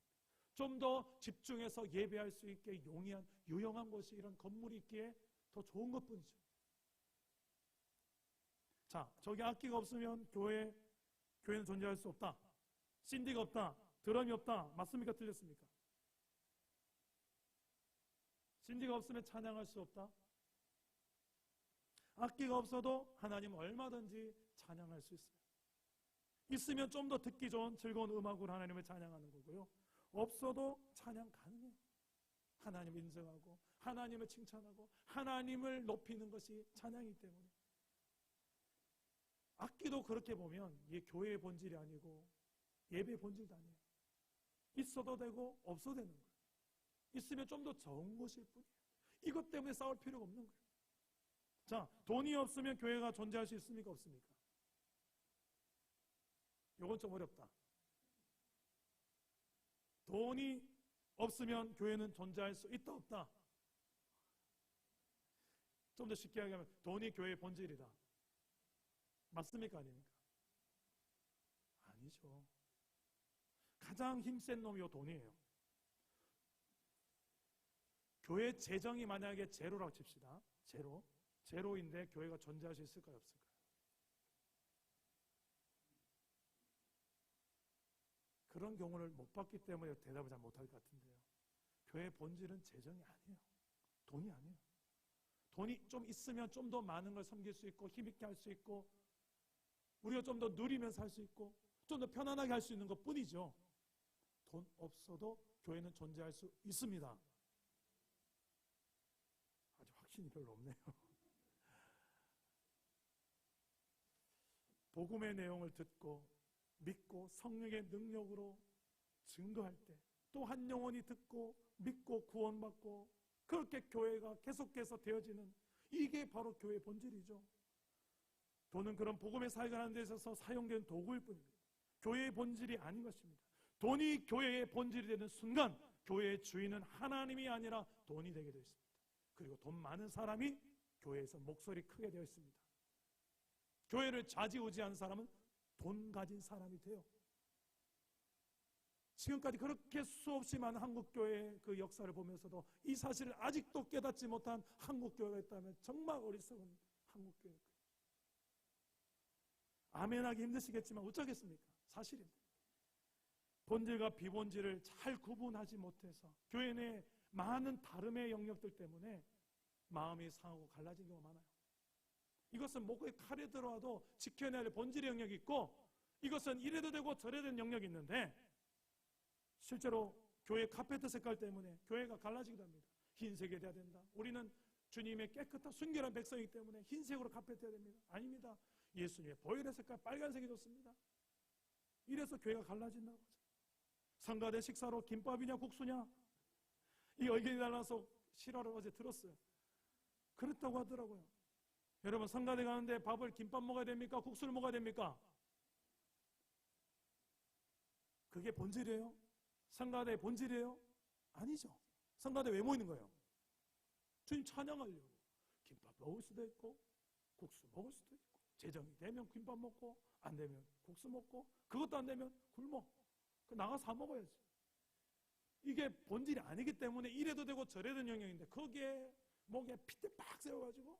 좀 더 집중해서 예배할 수 있게 용이한 유용한 곳이 이런 건물이 있기에 더 좋은 것뿐이죠. 자, 저기 악기가 없으면 교회는 존재할 수 없다. 신디가 없다. 드럼이 없다. 맞습니까? 틀렸습니까? 신디가 없으면 찬양할 수 없다. 악기가 없어도 하나님 얼마든지 찬양할 수 있어요. 있으면 좀 더 듣기 좋은 즐거운 음악으로 하나님을 찬양하는 거고요. 없어도 찬양 가능해요. 하나님을 인정하고 하나님을 칭찬하고 하나님을 높이는 것이 찬양이기 때문에 악기도 그렇게 보면 이게 교회의 본질이 아니고 예배의 본질도 아니에요. 있어도 되고 없어도 되는 거예요. 있으면 좀 더 좋은 것일 뿐이에요. 이것 때문에 싸울 필요가 없는 거예요. 자, 돈이 없으면 교회가 존재할 수 있습니까? 없습니까? 이건 좀 어렵다. 돈이 없으면 교회는 존재할 수 있다 없다? 좀 더 쉽게 얘기하면 돈이 교회의 본질이다. 맞습니까? 아닙니까? 아니죠. 가장 힘센 놈이 요 돈이에요. 교회 재정이 만약에 제로라고 칩시다. 제로인데 교회가 존재할 수 있을까요? 없을까요? 그런 경우를 못 봤기 때문에 대답을 잘 못할 것 같은데요. 교회의 본질은 재정이 아니에요. 돈이 아니에요. 돈이 좀 있으면 좀 더 많은 걸 섬길 수 있고 힘있게 할 수 있고 우리가 좀 더 누리면서 할 수 있고 좀 더 편안하게 할 수 있는 것 뿐이죠. 돈 없어도 교회는 존재할 수 있습니다. 아주 확신이 별로 없네요. 복음의 내용을 듣고 믿고 성령의 능력으로 증거할 때 또 한 영혼이 듣고 믿고 구원받고 그렇게 교회가 계속해서 되어지는 이게 바로 교회의 본질이죠. 돈은 그런 복음의 사역을 하는 데 있어서 사용된 도구일 뿐입니다. 교회의 본질이 아닌 것입니다. 돈이 교회의 본질이 되는 순간 교회의 주인은 하나님이 아니라 돈이 되게 되어 있습니다. 그리고 돈 많은 사람이 교회에서 목소리 크게 되어 있습니다. 교회를 좌지우지하는 사람은 돈 가진 사람이 돼요. 지금까지 그렇게 수없이 많은 한국교회의 그 역사를 보면서도 이 사실을 아직도 깨닫지 못한 한국교회가 있다면 정말 어리석은 한국교회일 거예요. 아멘하기 힘드시겠지만 어쩌겠습니까? 사실입니다. 본질과 비본질을 잘 구분하지 못해서 교회 내 많은 다름의 영역들 때문에 마음이 상하고 갈라진 경우가 많아요. 이것은 목에 칼이 들어와도 지켜내야 할 본질의 영역이 있고 이것은 이래도 되고 저래도 되는 영역이 있는데 실제로 교회 카페트 색깔 때문에 교회가 갈라지기도 합니다. 흰색이 돼야 된다. 우리는 주님의 깨끗한 순결한 백성이기 때문에 흰색으로 카페트 해야 됩니다. 아닙니다. 예수님의 보혈의 색깔 빨간색이 좋습니다. 이래서 교회가 갈라진다고 하죠. 성가대 식사로 김밥이냐 국수냐 이 의견이 달라서 실화를 어제 들었어요. 그렇다고 하더라고요. 여러분 성가대 가는데 밥을 김밥 먹어야 됩니까? 국수를 먹어야 됩니까? 그게 본질이에요? 성가대의 본질이에요? 아니죠. 성가대 왜 모이는 거예요? 주님 찬양하려고. 김밥 먹을 수도 있고 국수 먹을 수도 있고 재정이 되면 김밥 먹고 안 되면 국수 먹고 그것도 안 되면 굶어. 나가서 사 먹어야지. 이게 본질이 아니기 때문에 이래도 되고 저래도 되는 영역인데 거기에 목에 핏대 팍 세워가지고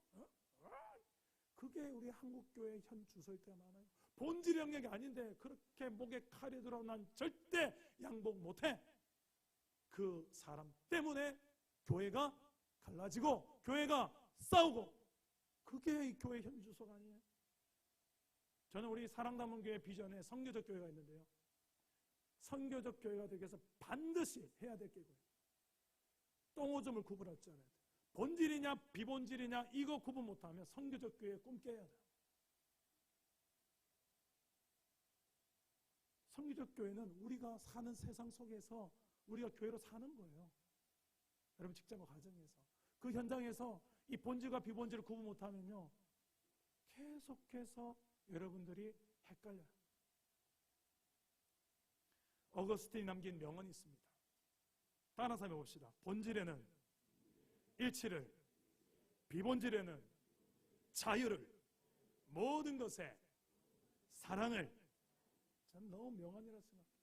그게 우리 한국교회 현 주소일 때가 많아요. 본질 영역이 아닌데 그렇게 목에 칼이 들어 난 절대 양복 못해. 그 사람 때문에 교회가 갈라지고 교회가 싸우고 그게 이 교회 현 주소가 아니에요. 저는 우리 사랑담은 교회 비전에 선교적 교회가 있는데요. 선교적 교회가 되기 위해서 반드시 해야 될 게 이거예요. 똥오줌을 구분할 줄 알아야 돼요. 본질이냐 비본질이냐 이거 구분 못하면 선교적 교회에 꿈 깨야 돼요. 선교적 교회는 우리가 사는 세상 속에서 우리가 교회로 사는 거예요. 여러분 직장과 가정에서 그 현장에서 이 본질과 비본질을 구분 못하면요 계속해서 여러분들이 헷갈려요. 어거스틴이 남긴 명언이 있습니다. 따라서 해봅시다. 본질에는 일치를, 비본질에는 자유를, 모든 것에 사랑을. 저는 너무 명언이라 생각해요.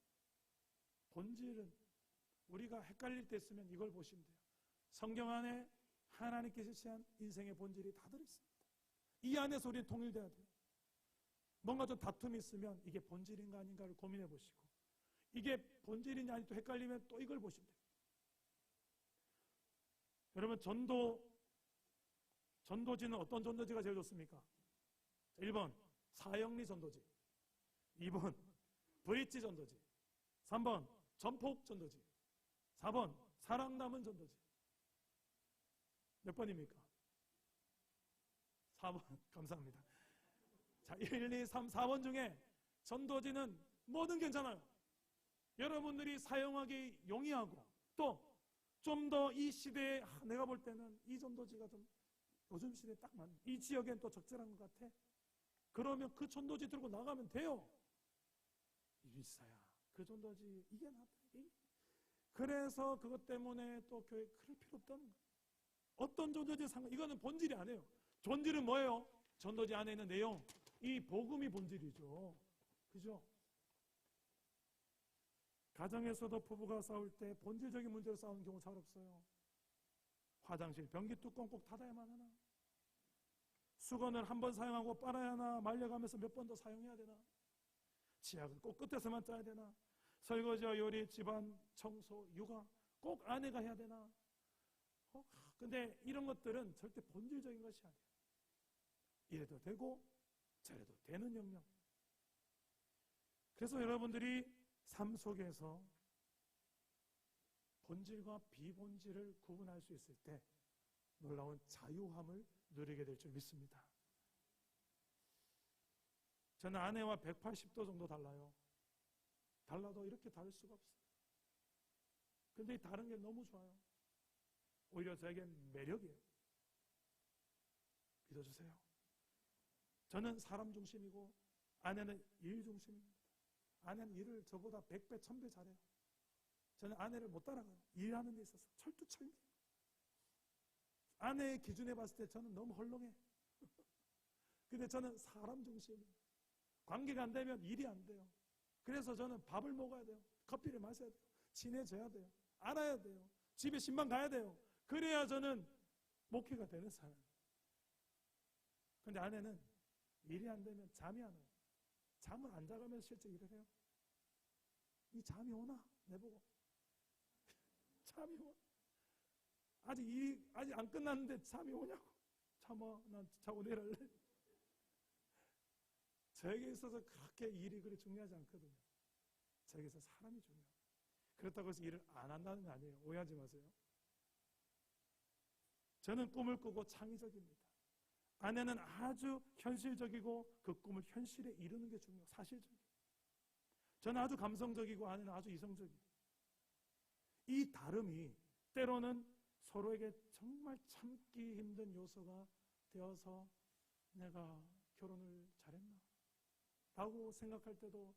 본질은 우리가 헷갈릴 때 있으면 이걸 보시면 돼요. 성경 안에 하나님께서 제시한 인생의 본질이 다 들어있습니다. 이 안에서 우리는 통일돼야 돼요. 뭔가 좀 다툼이 있으면 이게 본질인가 아닌가를 고민해 보시고, 이게 본질이냐 아니 또 헷갈리면 또 이걸 보시면 돼요. 여러분, 전도지는 어떤 전도지가 제일 좋습니까? 1번 사형리 전도지, 2번 브릿지 전도지, 3번 전폭 전도지, 4번 사랑 남은 전도지. 몇 번입니까? 4번. 감사합니다. 자, 1, 2, 3, 4번 중에 전도지는 뭐든 괜찮아요. 여러분들이 사용하기 용이하고 또 좀 더 이 시대에 내가 볼 때는 이 전도지가 좀 요즘 시대에 딱 맞는, 이 지역엔 또 적절한 것 같아. 그러면 그 전도지 들고 나가면 돼요. 일사야, 그 전도지 이게 낫다. 그래서 그것 때문에 또 교회 그럴 필요 없다는 거예요. 어떤 전도지 상관, 이거는 본질이 아니에요. 본질은 뭐예요? 전도지 안에 있는 내용, 이 복음이 본질이죠. 그죠? 가정에서도 부부가 싸울 때 본질적인 문제로 싸우는 경우 잘 없어요. 화장실 변기 뚜껑 꼭 닫아야만 하나? 수건을 한 번 사용하고 빨아야 하나? 말려가면서 몇 번 더 사용해야 되나? 치약은 꼭 끝에서만 짜야 되나? 설거지와 요리, 집안 청소, 육아 꼭 아내가 해야 되나? 근데 이런 것들은 절대 본질적인 것이 아니에요. 이래도 되고 저래도 되는 영역. 그래서 여러분들이 삶 속에서 본질과 비본질을 구분할 수 있을 때 놀라운 자유함을 누리게 될 줄 믿습니다. 저는 아내와 180도 정도 달라요. 달라도 이렇게 다를 수가 없어요. 근데 이 다른 게 너무 좋아요. 오히려 저에겐 매력이에요. 믿어주세요. 저는 사람 중심이고 아내는 일 중심입니다. 아내는 일을 저보다 100배, 1000배 잘해요. 저는 아내를 못 따라가요. 일하는 데 있어서 철두철미. 아내의 기준에 봤을 때 저는 너무 헐렁해. 근데 저는 사람 중심이에요. 관계가 안 되면 일이 안 돼요. 그래서 저는 밥을 먹어야 돼요. 커피를 마셔야 돼요. 친해져야 돼요. 알아야 돼요. 집에 신방 가야 돼요. 그래야 저는 목회가 되는 사람이에요. 근데 아내는 일이 안 되면 잠이 안 와요. 잠을 안 자가면서 실제 일을 해요. 이 잠이 오나? 내보고. 잠이 오나? 아직 안 끝났는데 잠이 오냐고. 참아, 난 자고 내려할래. 저에게 있어서 그렇게 일이 그리 중요하지 않거든요. 저에게서 사람이 중요해요. 그렇다고 해서 일을 안 한다는 거 아니에요. 오해하지 마세요. 저는 꿈을 꾸고 창의적입니다. 아내는 아주 현실적이고 그 꿈을 현실에 이루는 게 중요해요. 사실적이에요. 저는 아주 감성적이고 아내는 아주 이성적이에요. 이 다름이 때로는 서로에게 정말 참기 힘든 요소가 되어서 내가 결혼을 잘했나? 라고 생각할 때도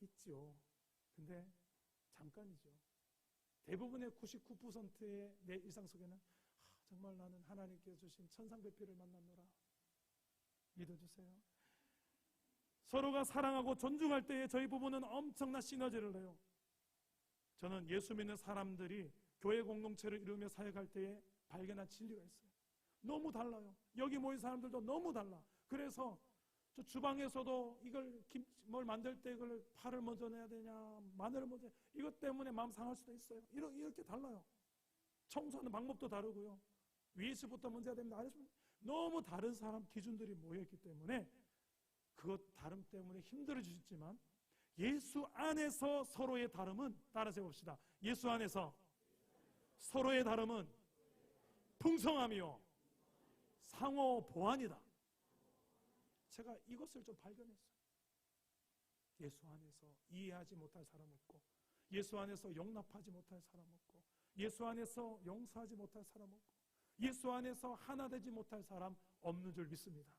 있죠. 근데 잠깐이죠. 대부분의 99%의 내 일상 속에는 정말 나는 하나님께서 주신 천상배필을 만났노라. 믿어주세요. 서로가 사랑하고 존중할 때에 저희 부부는 엄청난 시너지를 해요. 저는 예수 믿는 사람들이 교회 공동체를 이루며 사역할 때에 발견한 진리가 있어요. 너무 달라요. 여기 모인 사람들도 너무 달라. 그래서 저 주방에서도 뭘 만들 때 이걸 파를 먼저 내야 되냐, 마늘을 먼저, 이것 때문에 마음 상할 수도 있어요. 이렇게 달라요. 청소하는 방법도 다르고요. 위에서부터 먼저 해야 됩니다. 아래서부터. 너무 다른 사람 기준들이 모여있기 때문에 그것 다름 때문에 힘들어지셨지만 예수 안에서 서로의 다름은, 따라서 해봅시다. 예수 안에서 서로의 다름은 풍성함이요 상호 보완이다. 제가 이것을 좀 발견했어요. 예수 안에서 이해하지 못할 사람 없고, 예수 안에서 용납하지 못할 사람 없고, 예수 안에서 용서하지 못할 사람 없고, 예수 안에서 하나 되지 못할 사람 없는 줄 믿습니다.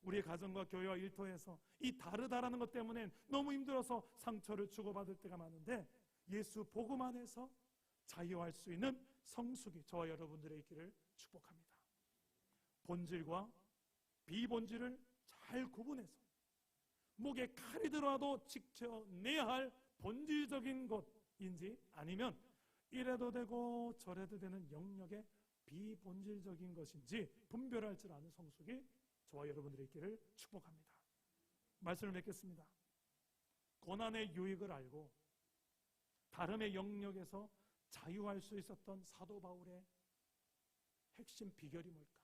우리의 가정과 교회와 일터에서 이 다르다라는 것 때문에 너무 힘들어서 상처를 주고받을 때가 많은데 예수 복음 안에서 자유할 수 있는 성숙이 저와 여러분들의 있기를 축복합니다. 본질과 비본질을 잘 구분해서 목에 칼이 들어와도 지켜내야 할 본질적인 것인지, 아니면 이래도 되고 저래도 되는 영역의 비본질적인 것인지 분별할 줄 아는 성숙이 저와 여러분들의 있기를 축복합니다. 말씀을 맺겠습니다. 고난의 유익을 알고 다름의 영역에서 자유할 수 있었던 사도 바울의 핵심 비결이 뭘까?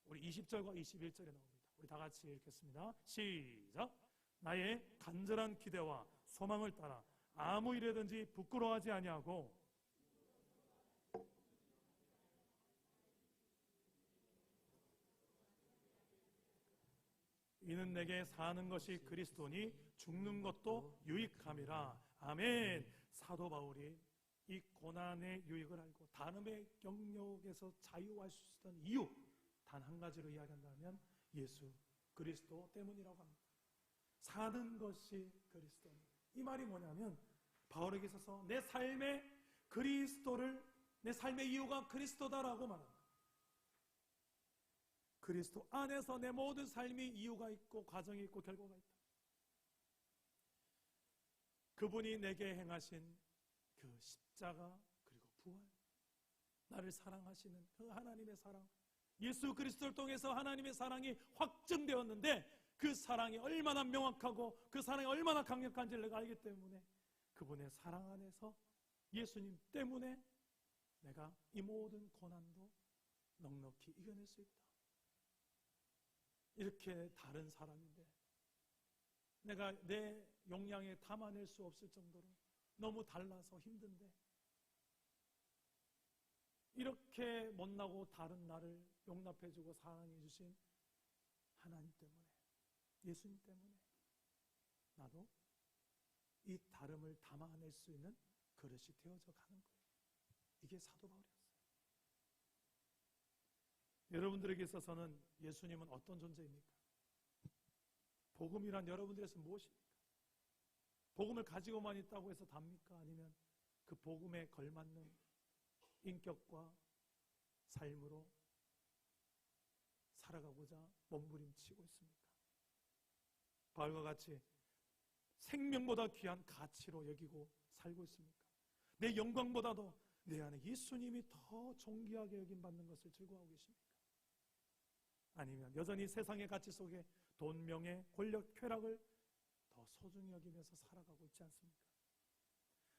우리 20절과 21절에 나옵니다. 우리 다 같이 읽겠습니다. 시작. 나의 간절한 기대와 소망을 따라 아무 일에든지 부끄러워하지 아니하고 이는 내게 사는 것이 그리스도니 죽는 것도 유익함이라. 아멘. 사도 바울이 이 고난의 유익을 알고 다름의 영역에서 자유할 수 있었던 이유, 단 한 가지로 이야기한다면 예수 그리스도 때문이라고 합니다. 사는 것이 그리스도니, 이 말이 뭐냐면 바울에게 있어서 내 삶의 이유가 그리스도다라고 말합니다. 그리스도 안에서 내 모든 삶이 이유가 있고 과정이 있고 결과가 있다. 그분이 내게 행하신 그 십자가 그리고 부활, 나를 사랑하시는 그 하나님의 사랑, 예수 그리스도를 통해서 하나님의 사랑이 확증되었는데 그 사랑이 얼마나 명확하고 그 사랑이 얼마나 강력한지를 내가 알기 때문에 그분의 사랑 안에서 예수님 때문에 내가 이 모든 고난도 넉넉히 이겨낼 수 있다. 이렇게 다른 사람인데 내가 내 용량에 담아낼 수 없을 정도로 너무 달라서 힘든데 이렇게 못나고 다른 나를 용납해주고 사랑해주신 하나님 때문에, 예수님 때문에 나도 이 다름을 담아낼 수 있는 그릇이 되어져 가는 거예요. 이게 사도 바울이었어요. 여러분들에게 있어서는 예수님은 어떤 존재입니까? 복음이란 여러분들에서 무엇입니까? 복음을 가지고만 있다고 해서 답니까? 아니면 그 복음에 걸맞는 인격과 삶으로 살아가고자 몸부림치고 있습니까? 바울과 같이 생명보다 귀한 가치로 여기고 살고 있습니까? 내 영광보다도 내 안에 예수님이 더 존귀하게 여김받는 것을 즐거워하고 계십니까? 아니면 여전히 세상의 가치 속에 돈, 명예, 권력, 쾌락을 더 소중히 여기면서 살아가고 있지 않습니까?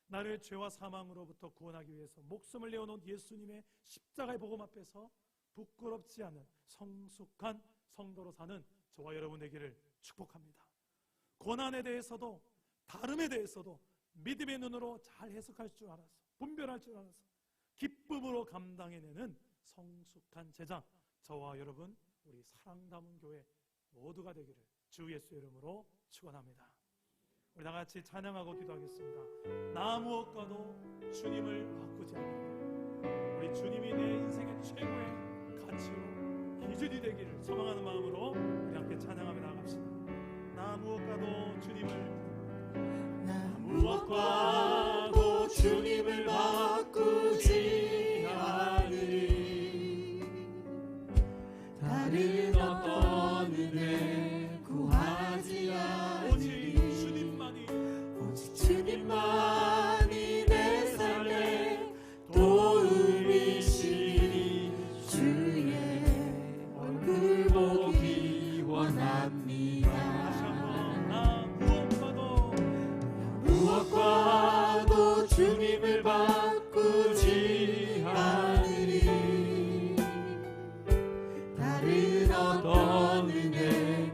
나를 죄와 사망으로부터 구원하기 위해서 목숨을 내어놓은 예수님의 십자가의 복음 앞에서 부끄럽지 않은 성숙한 성도로 사는 저와 여러분 되기를 축복합니다. 고난에 대해서도 다름에 대해서도 믿음의 눈으로 잘 해석할 줄 알아서, 분별할 줄 알아서 기쁨으로 감당해내는 성숙한 제자, 저와 여러분 우리 사랑 담은 교회 모두가 되기를 주 예수의 이름으로 축원합니다. 우리 다 같이 찬양하고 기도하겠습니다. 나 무엇과도 주님을 바꾸지 않는 우리 주님이 내 인생의 최고의 가치로 기준이 되기를 소망하는 마음으로 우리 함께 찬양하며 나아갑시다. 나 무엇과도 주님을 바꾸지 않으리. 다른 어떤 은혜 구하지 않으리. 오직 주님만이 내 삶의 도움이시니 주의 얼굴 보기 원합니다. 무엇과도 주님을 바꾸지 않으리. 다른 어떤 은혜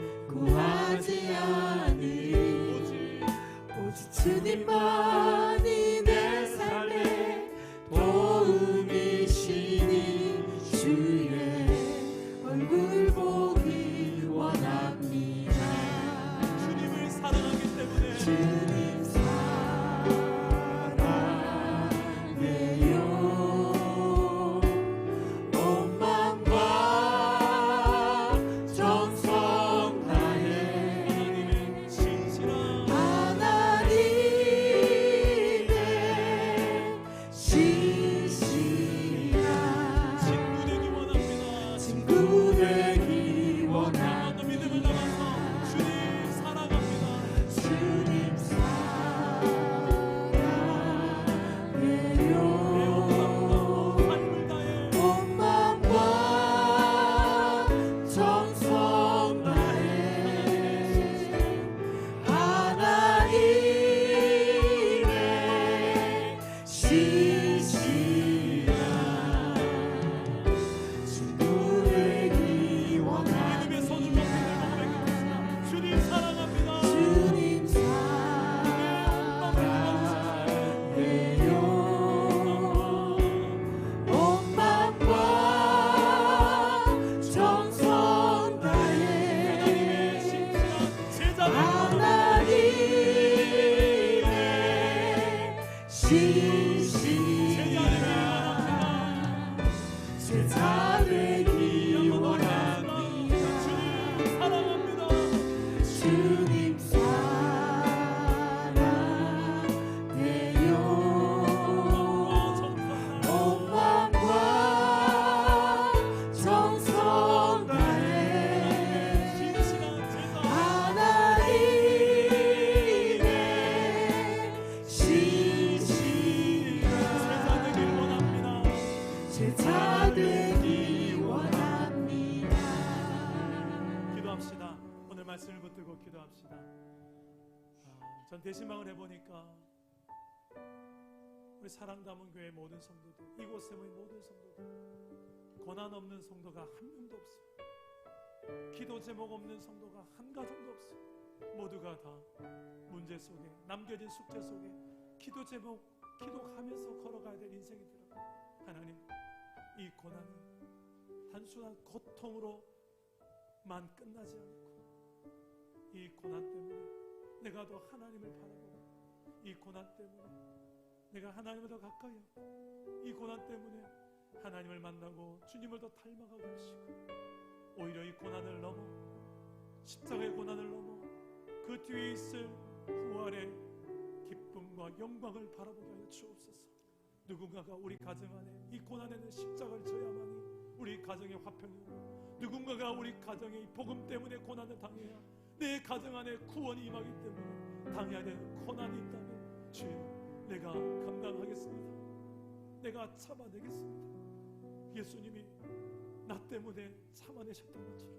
하나님의 신실한 제자 되기 원합니다. 주님 사랑해요. 온 마음과 정성 다해 하나님의 신실한 제자 되기 원합니다. 기도합시다. 오늘 말씀을 붙들고 기도합시다. 전 대신방을 해보니까 우리 사랑 담은 교회 모든 성도들, 이곳에 모인 모든 성도들, 고난 없는 성도가 한 명도 없어요. 기도 제목 없는 성도가 한 가정도 없어요. 모두가 다 문제 속에, 남겨진 숙제 속에 기도 제목, 기도하면서 걸어가야 될 인생이더라고요. 하나님, 이 고난이 단순한 고통으로만 끝나지 않고 이 고난 때문에 내가 더 하나님을 바라보고, 이 고난 때문에 내가 하나님을 더 가까이 하고, 이 고난 때문에 하나님을 만나고 주님을 더 닮아가고 하시고, 오히려 이 고난을 넘어, 십자가의 고난을 넘어 그 뒤에 있을 부활의 기쁨과 영광을 바라보게 하여 주옵소서. 누군가가 우리 가정 안에 이 고난에는 십자가를 져야만이 우리 가정의 화평이 오고, 누군가가 우리 가정에 이 복음 때문에 고난을 당해야 내 가정 안에 구원이 임하기 때문에 당해야 되는 고난이 있다면 주여, 내가 감당하겠습니다. 내가 참아내겠습니다. 예수님이 나 때문에 참아내셨던 것처럼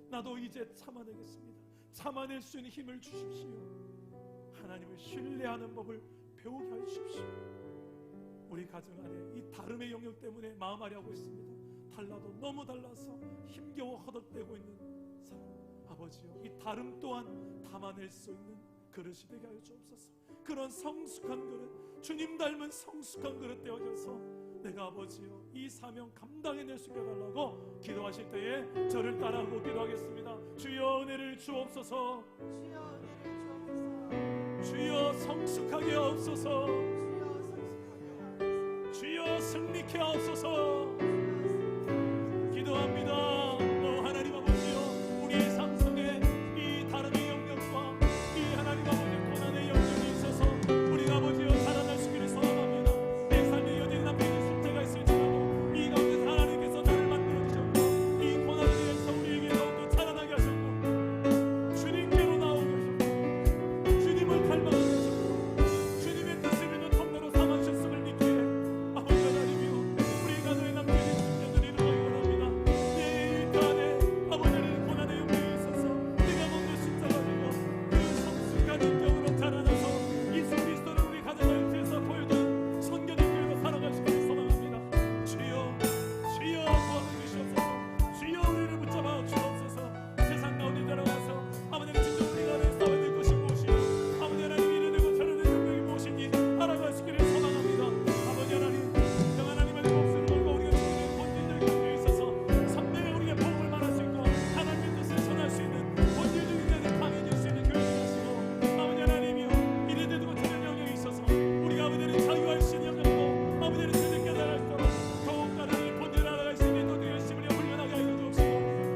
나도 이제 참아내겠습니다. 참아낼 수 있는 힘을 주십시오. 하나님을 신뢰하는 법을 배우게 하여 주십시오. 우리 가정 안에 이 다름의 영역 때문에 마음앓이 하고 있습니다. 달라도 너무 달라서 힘겨워 허덕대고 있는 사람, 아버지요, 이 다름 또한 담아낼 수 있는 그릇이 되게 하여 주옵소서. 그런 성숙한 그릇, 주님 닮은 성숙한 그릇 되어져서 내가 아버지요, 이 사명 감당해낼 수 있게 해달라고 기도하실 때에 저를 따라하고 기도하겠습니다. 주여 은혜를 주옵소서. 주여 성숙하게 하옵소서. 주여 승리케 하옵소서. 기도합니다. 하나님 아버지요, 우리 삶 속에 이 다름의 영역과 이 하나님 아버지 고난의 영역이 있어서 우리가 아버지요 살아날 수 있기를 소망합니다. 내 삶에 여전히 남겨진 숙제가 있을지라도 이 가운데서 하나님께서 나를 만들어주셨고, 이 고난에 대해서 우리에게 더욱더 자라나게 하셨고, 주님께로 나오게 하셨고, 주님을 닮아가게 하셨고, 주님의 뜻을 이루는 통로로 삼아주셨음을 믿기에 아버지 하나님이요, 우리 가정에 남겨진 숙제들을 이루어가기 원합니다. 내 안에 아버지 하나님 고난의 영역에 있어서 내가 먼저 십자가 지고 그 성숙한 인격으로 자라나서 예수 그리스도를 우리 가정을 위해서 보여준 선교적 교회로 살아가시기를 소망합니다. 주여, 주여 도와주시옵소서. 주여 우리를 붙잡아 주옵소서. 세상 가운데 들어가서 아버지 하나님 진정 우리가 내 싸워야 될 것이 무엇이요, 아버지 하나님 이래 되고 저래 되는 능력이 무엇인지 알아가시기를 소망합니다. 아버지 하나님, 정 하나님의 목숨을 걸고 우리가 주님의 본질적인 영역에 있어서 선명히 우리가 복음을 말할 수 있고 하나님의 뜻을 전할 수 있는 본질적인 영역에 강해질 수 있는 교회가 되시고, 아버지 하나님이요, 이래 되고 저래 영역에 있어서 우리가 아버지 하나님 자유할 수 있는 영역이고, 아버지 하나님 제대로 깨달을 수 있도록 더욱 하나님 본질을 알아갈 수 있는 또 열심을 훈련하게 하여 주옵시고,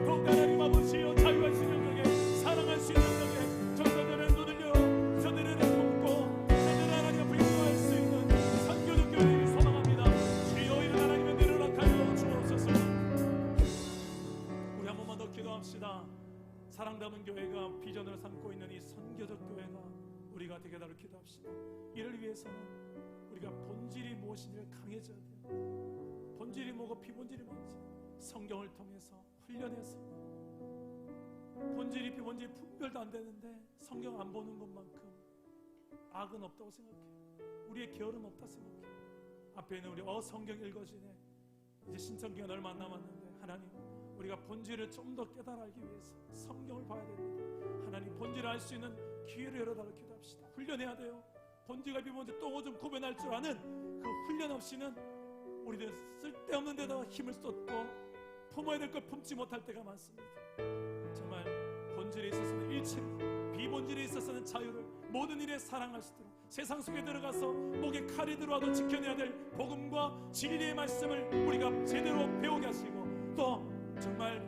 더욱 하나님 아버지요 자유할 수 있는 영역에, 사랑할 수 있는 영역에 전도전에 눈을 열어 저들을 품고 저들을 하나님 앞에 인도할 수 있는 선교적 교회를 소망합니다. 주여 이런 하나님의 은혜를 허락하여 주옵소서. 우리 한 번만 더 기도합시다. 사랑 담은 교회가 비전을 삼고 있는 이 선교적 교회가 우리가 되게 달을 기도합시다. 이를 위해서는 우리가 본질이 무엇인지를 강해져야 돼요. 본질이 뭐고 비본질이 뭔지 성경을 통해서 훈련해서, 본질이 비본질이 분별도 안 되는데 성경 안 보는 것만큼 악은 없다고 생각해요. 우리의 게으름 없다 생각해요. 앞에 있는 우리 성경 읽어지네, 이제 신청 기간 얼마 안 남았는데 하나님, 우리가 본질을 좀 더 깨달아 알기 위해서 성경을 봐야 됩니다. 하나님, 본질을 알 수 있는 기회를 열어달라고 기도합시다. 훈련해야 돼요. 본질과 비본질 또 좀 구별할 줄 아는 그 훈련 없이는 우리들 쓸데없는 데다가 힘을 쏟고 품어야 될 걸 품지 못할 때가 많습니다. 정말 본질에 있어서는 일체 비본질 본질에 있어서는 자유를, 모든 일에 사랑할 수 있도록, 세상 속에 들어가서 목에 칼이 들어와도 지켜내야 될 복음과 진리의 말씀을 우리가 제대로 배우게 하시고, 또 정말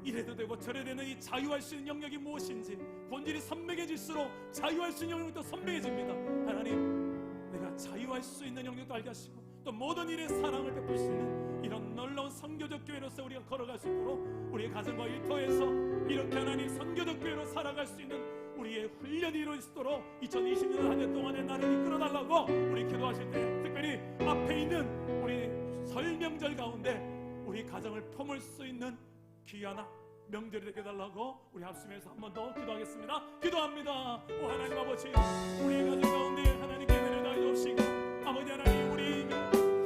이래도 되고 저래도 되는 이 자유할 수 있는 영역이 무엇인지, 본질이 선명해질수록 자유할 수 있는 영역이 또 선명해집니다. 하나님, 내가 자유할 수 있는 영역도 알게 하시고, 또 모든 일에 사랑을 베풀 수 있는 이런 놀라운 선교적 교회로서 우리가 걸어갈 수 있도록, 우리의 가정과 일터에서 이렇게 하나님 선교적 교회로 살아갈 수 있는 우리의 훈련이 이루어지도록 2020년 한 해 동안의 나를 이끌어달라고 우리 기도하실 때, 특별히 앞에 있는 우리 설 명절 가운데 우리 가정을 품을 수 있는 귀한 명절이 되게 해달라고 우리 합심해서 한 번 더 기도하겠습니다. 기도합니다. 오 하나님 아버지, 우리 가정 가운데 하나님께 은혜를 다해주시고, 아버지 하나님, 우리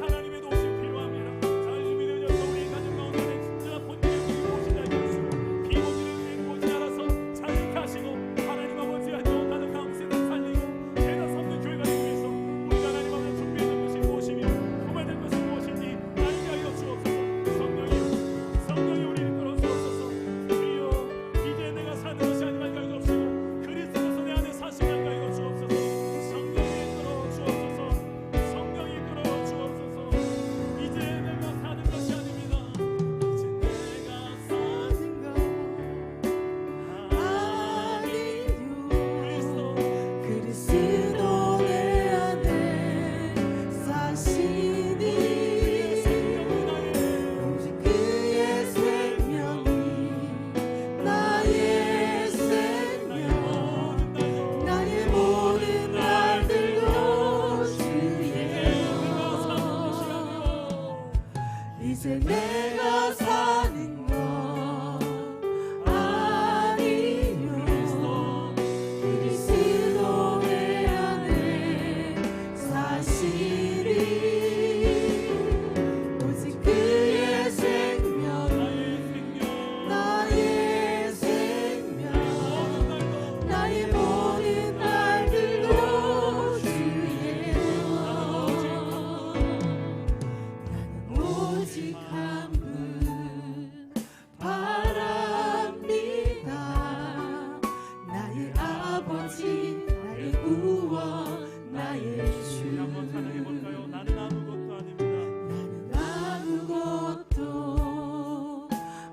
하나님의 도우심 필요합니다. 잘 믿으셔서 우리 가정 가운데 진짜 본질의 무엇인지 알게 하시고, 비본질의 무엇인지 알아서 자유케 하시고, 하나님 아버지 가정 가운데 살리고 죄나 삼는 교회가 되기 위해서 우리가 하나님 앞에 준비해 놓은 것이 무엇이며 품어야 될 것이 무엇인지 알게 하여 주옵소서. 성령이 우리를 끌어주옵소서. 주여, 이제 내가 사는 것이 아니라 알게 하여 주옵소서. 그리스도께서 내 안에 사시게 알게 하여 주옵소서. 성령이 끌어주옵소서. 성령이 끌어주옵소서. 이제 내가 사는 것이 아닙니다. 이제 내가 사는 것 아니요. 그리스도 그리스도 내 안에 사시니 오직 그의 생명이 나의 생명, 나의 모든 날들도 주예요. 이제 내가 사는 것 아니요. 그리스도 내 안에 사시니 오직 그의 생명이 나의 생명, 나의 모든 날들도 주예요. 나는 오직 한 분 바랍니다. 나의 아버지, 나의 구원, 나의 주. 우리 한번 찬양해 볼까요? 나는 아무것도 아닙니다. 나는 아무것도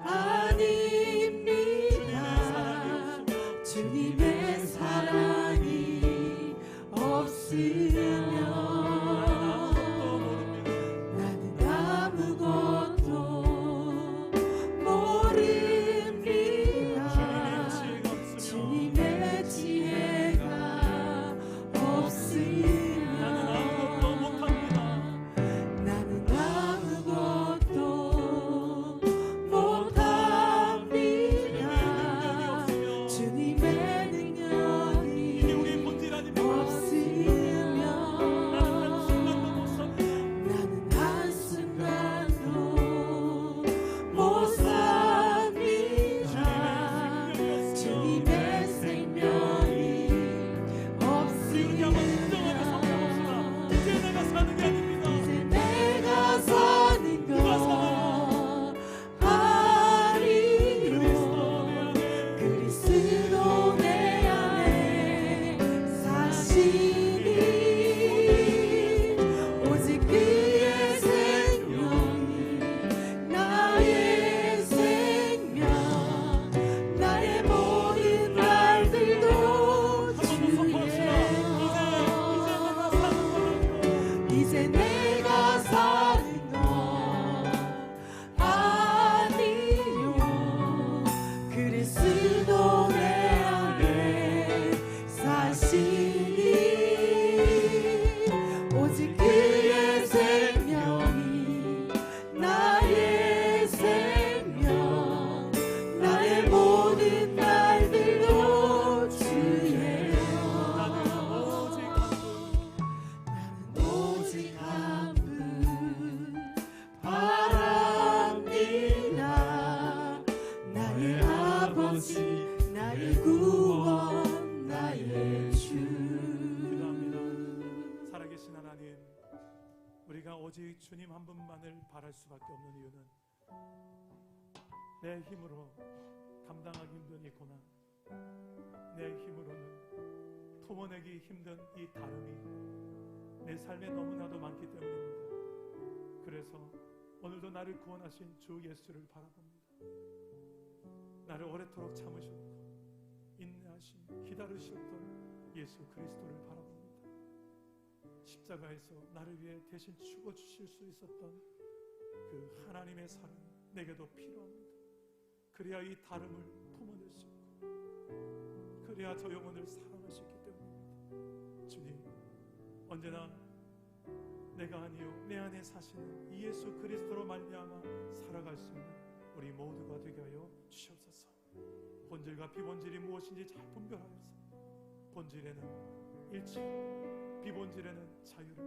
아닙니다. 주님의 사랑이 없으면 나는 아무것도 모릅니다. 주님의 지혜가 없으면 나는 아무것도 못합니다. 주님의 능력이 없으면 나는 한순간도 못 삽니다. 주님의 생명이 없으면 이제 내가 사는 게 아닙니다. 이제 내가 사는 것 아니요. 그리스도 내 안에 사시니 오직 그의 생명이 나의 생명, 나의 모든 날들도 주예요. 이제 내가 사는 것 아니요. 그리스도 내 안에 사시니 오직 그의 생명이 나의 생명, 나의 모든 날들도 주예요. 나는 오직 한 분 바랍니다. 나의 아버지, 나의 구원, 나의 주. 기도합니다. 살아계신 하나님, 우리가 오직 주님 한 분만을 바랄 수밖에 없는 이유는 내 힘으로 감당하기 힘든 이 고난, 내 힘으로는 품어내기 힘든 이 다름이 내 삶에 너무나도 많기 때문입니다. 그래서 오늘도 나를 구원하신 주 예수를 바라봅니다. 나를 오래도록 참으셨고 인내하신 기다리셨던 예수 그리스도를 바라봅니다. 십자가에서 나를 위해 대신 죽어주실 수 있었던 그 하나님의 사랑 내게도 필요합니다. 그래야 이 다름을 품어낼 수 있고 그래야 저 영혼을 사랑할 수 있기 때문입니다. 주님, 언제나 내가 아니요 내 안에 사시는 이 예수 그리스도로 말미암아 살아갈 수 있는 우리 모두가 되게 하여 주시옵소서. 본질과 비본질이 무엇인지 잘 분별하여서 본질에는 일치, 비본질에는 자유를,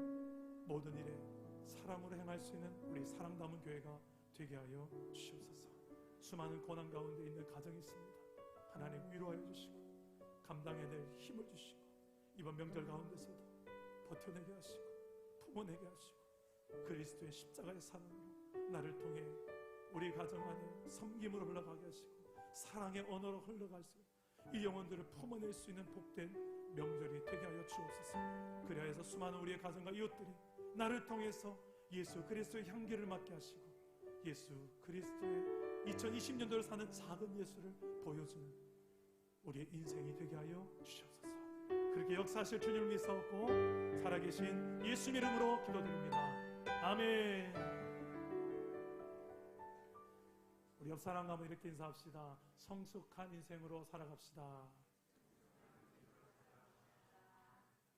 모든 일에 사랑으로 행할 수 있는 우리 사랑 담은 교회가 되게 하여 주시옵소서. 수많은 고난 가운데 있는 가정이 있습니다. 하나님 위로하여 주시고 감당해낼 힘을 주시고 이번 명절 가운데서도 버텨내게 하시고 품어내게 하시고 그리스도의 십자가의 사랑으로 나를 통해 우리 가정 안에 섬김으로 흘러가게 하시고 사랑의 언어로 흘러갈 수 이 영혼들을 품어낼 수 있는 복된 명절이 되게 하여 주옵소서. 그리하여서 수많은 우리의 가정과 이웃들이 나를 통해서 예수 그리스도의 향기를 맡게 하시고 예수 그리스도의 2020년도를 사는 작은 예수를 보여주는 우리의 인생이 되게 하여 주시옵소서. 그렇게 역사하실 주님을 믿사옵고 살아계신 예수님 이름으로 기도드립니다. 아멘. 우리 옆 사람과 한번 이렇게 인사합시다. 성숙한 인생으로 살아갑시다.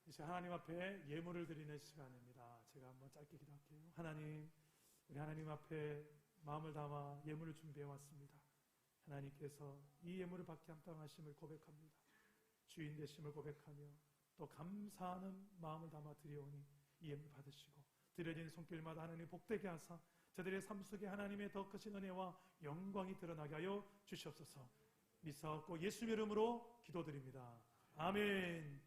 이제 하나님 앞에 예물을 드리는 시간입니다. 제가 한번 짧게 기도할게요. 하나님, 우리 하나님 앞에 마음을 담아 예물을 준비해 왔습니다. 하나님께서 이 예물을 받게 합당하심을 고백합니다. 주인 되심을 고백하며 또 감사하는 마음을 담아 드려오니 이 예물 받으시고 드려진 손길마다 하나님 복되게 하사 저들의 삶 속에 하나님의 더 크신 은혜와 영광이 드러나게 하여 주시옵소서. 믿사옵고 예수 이름으로 기도드립니다. 아멘.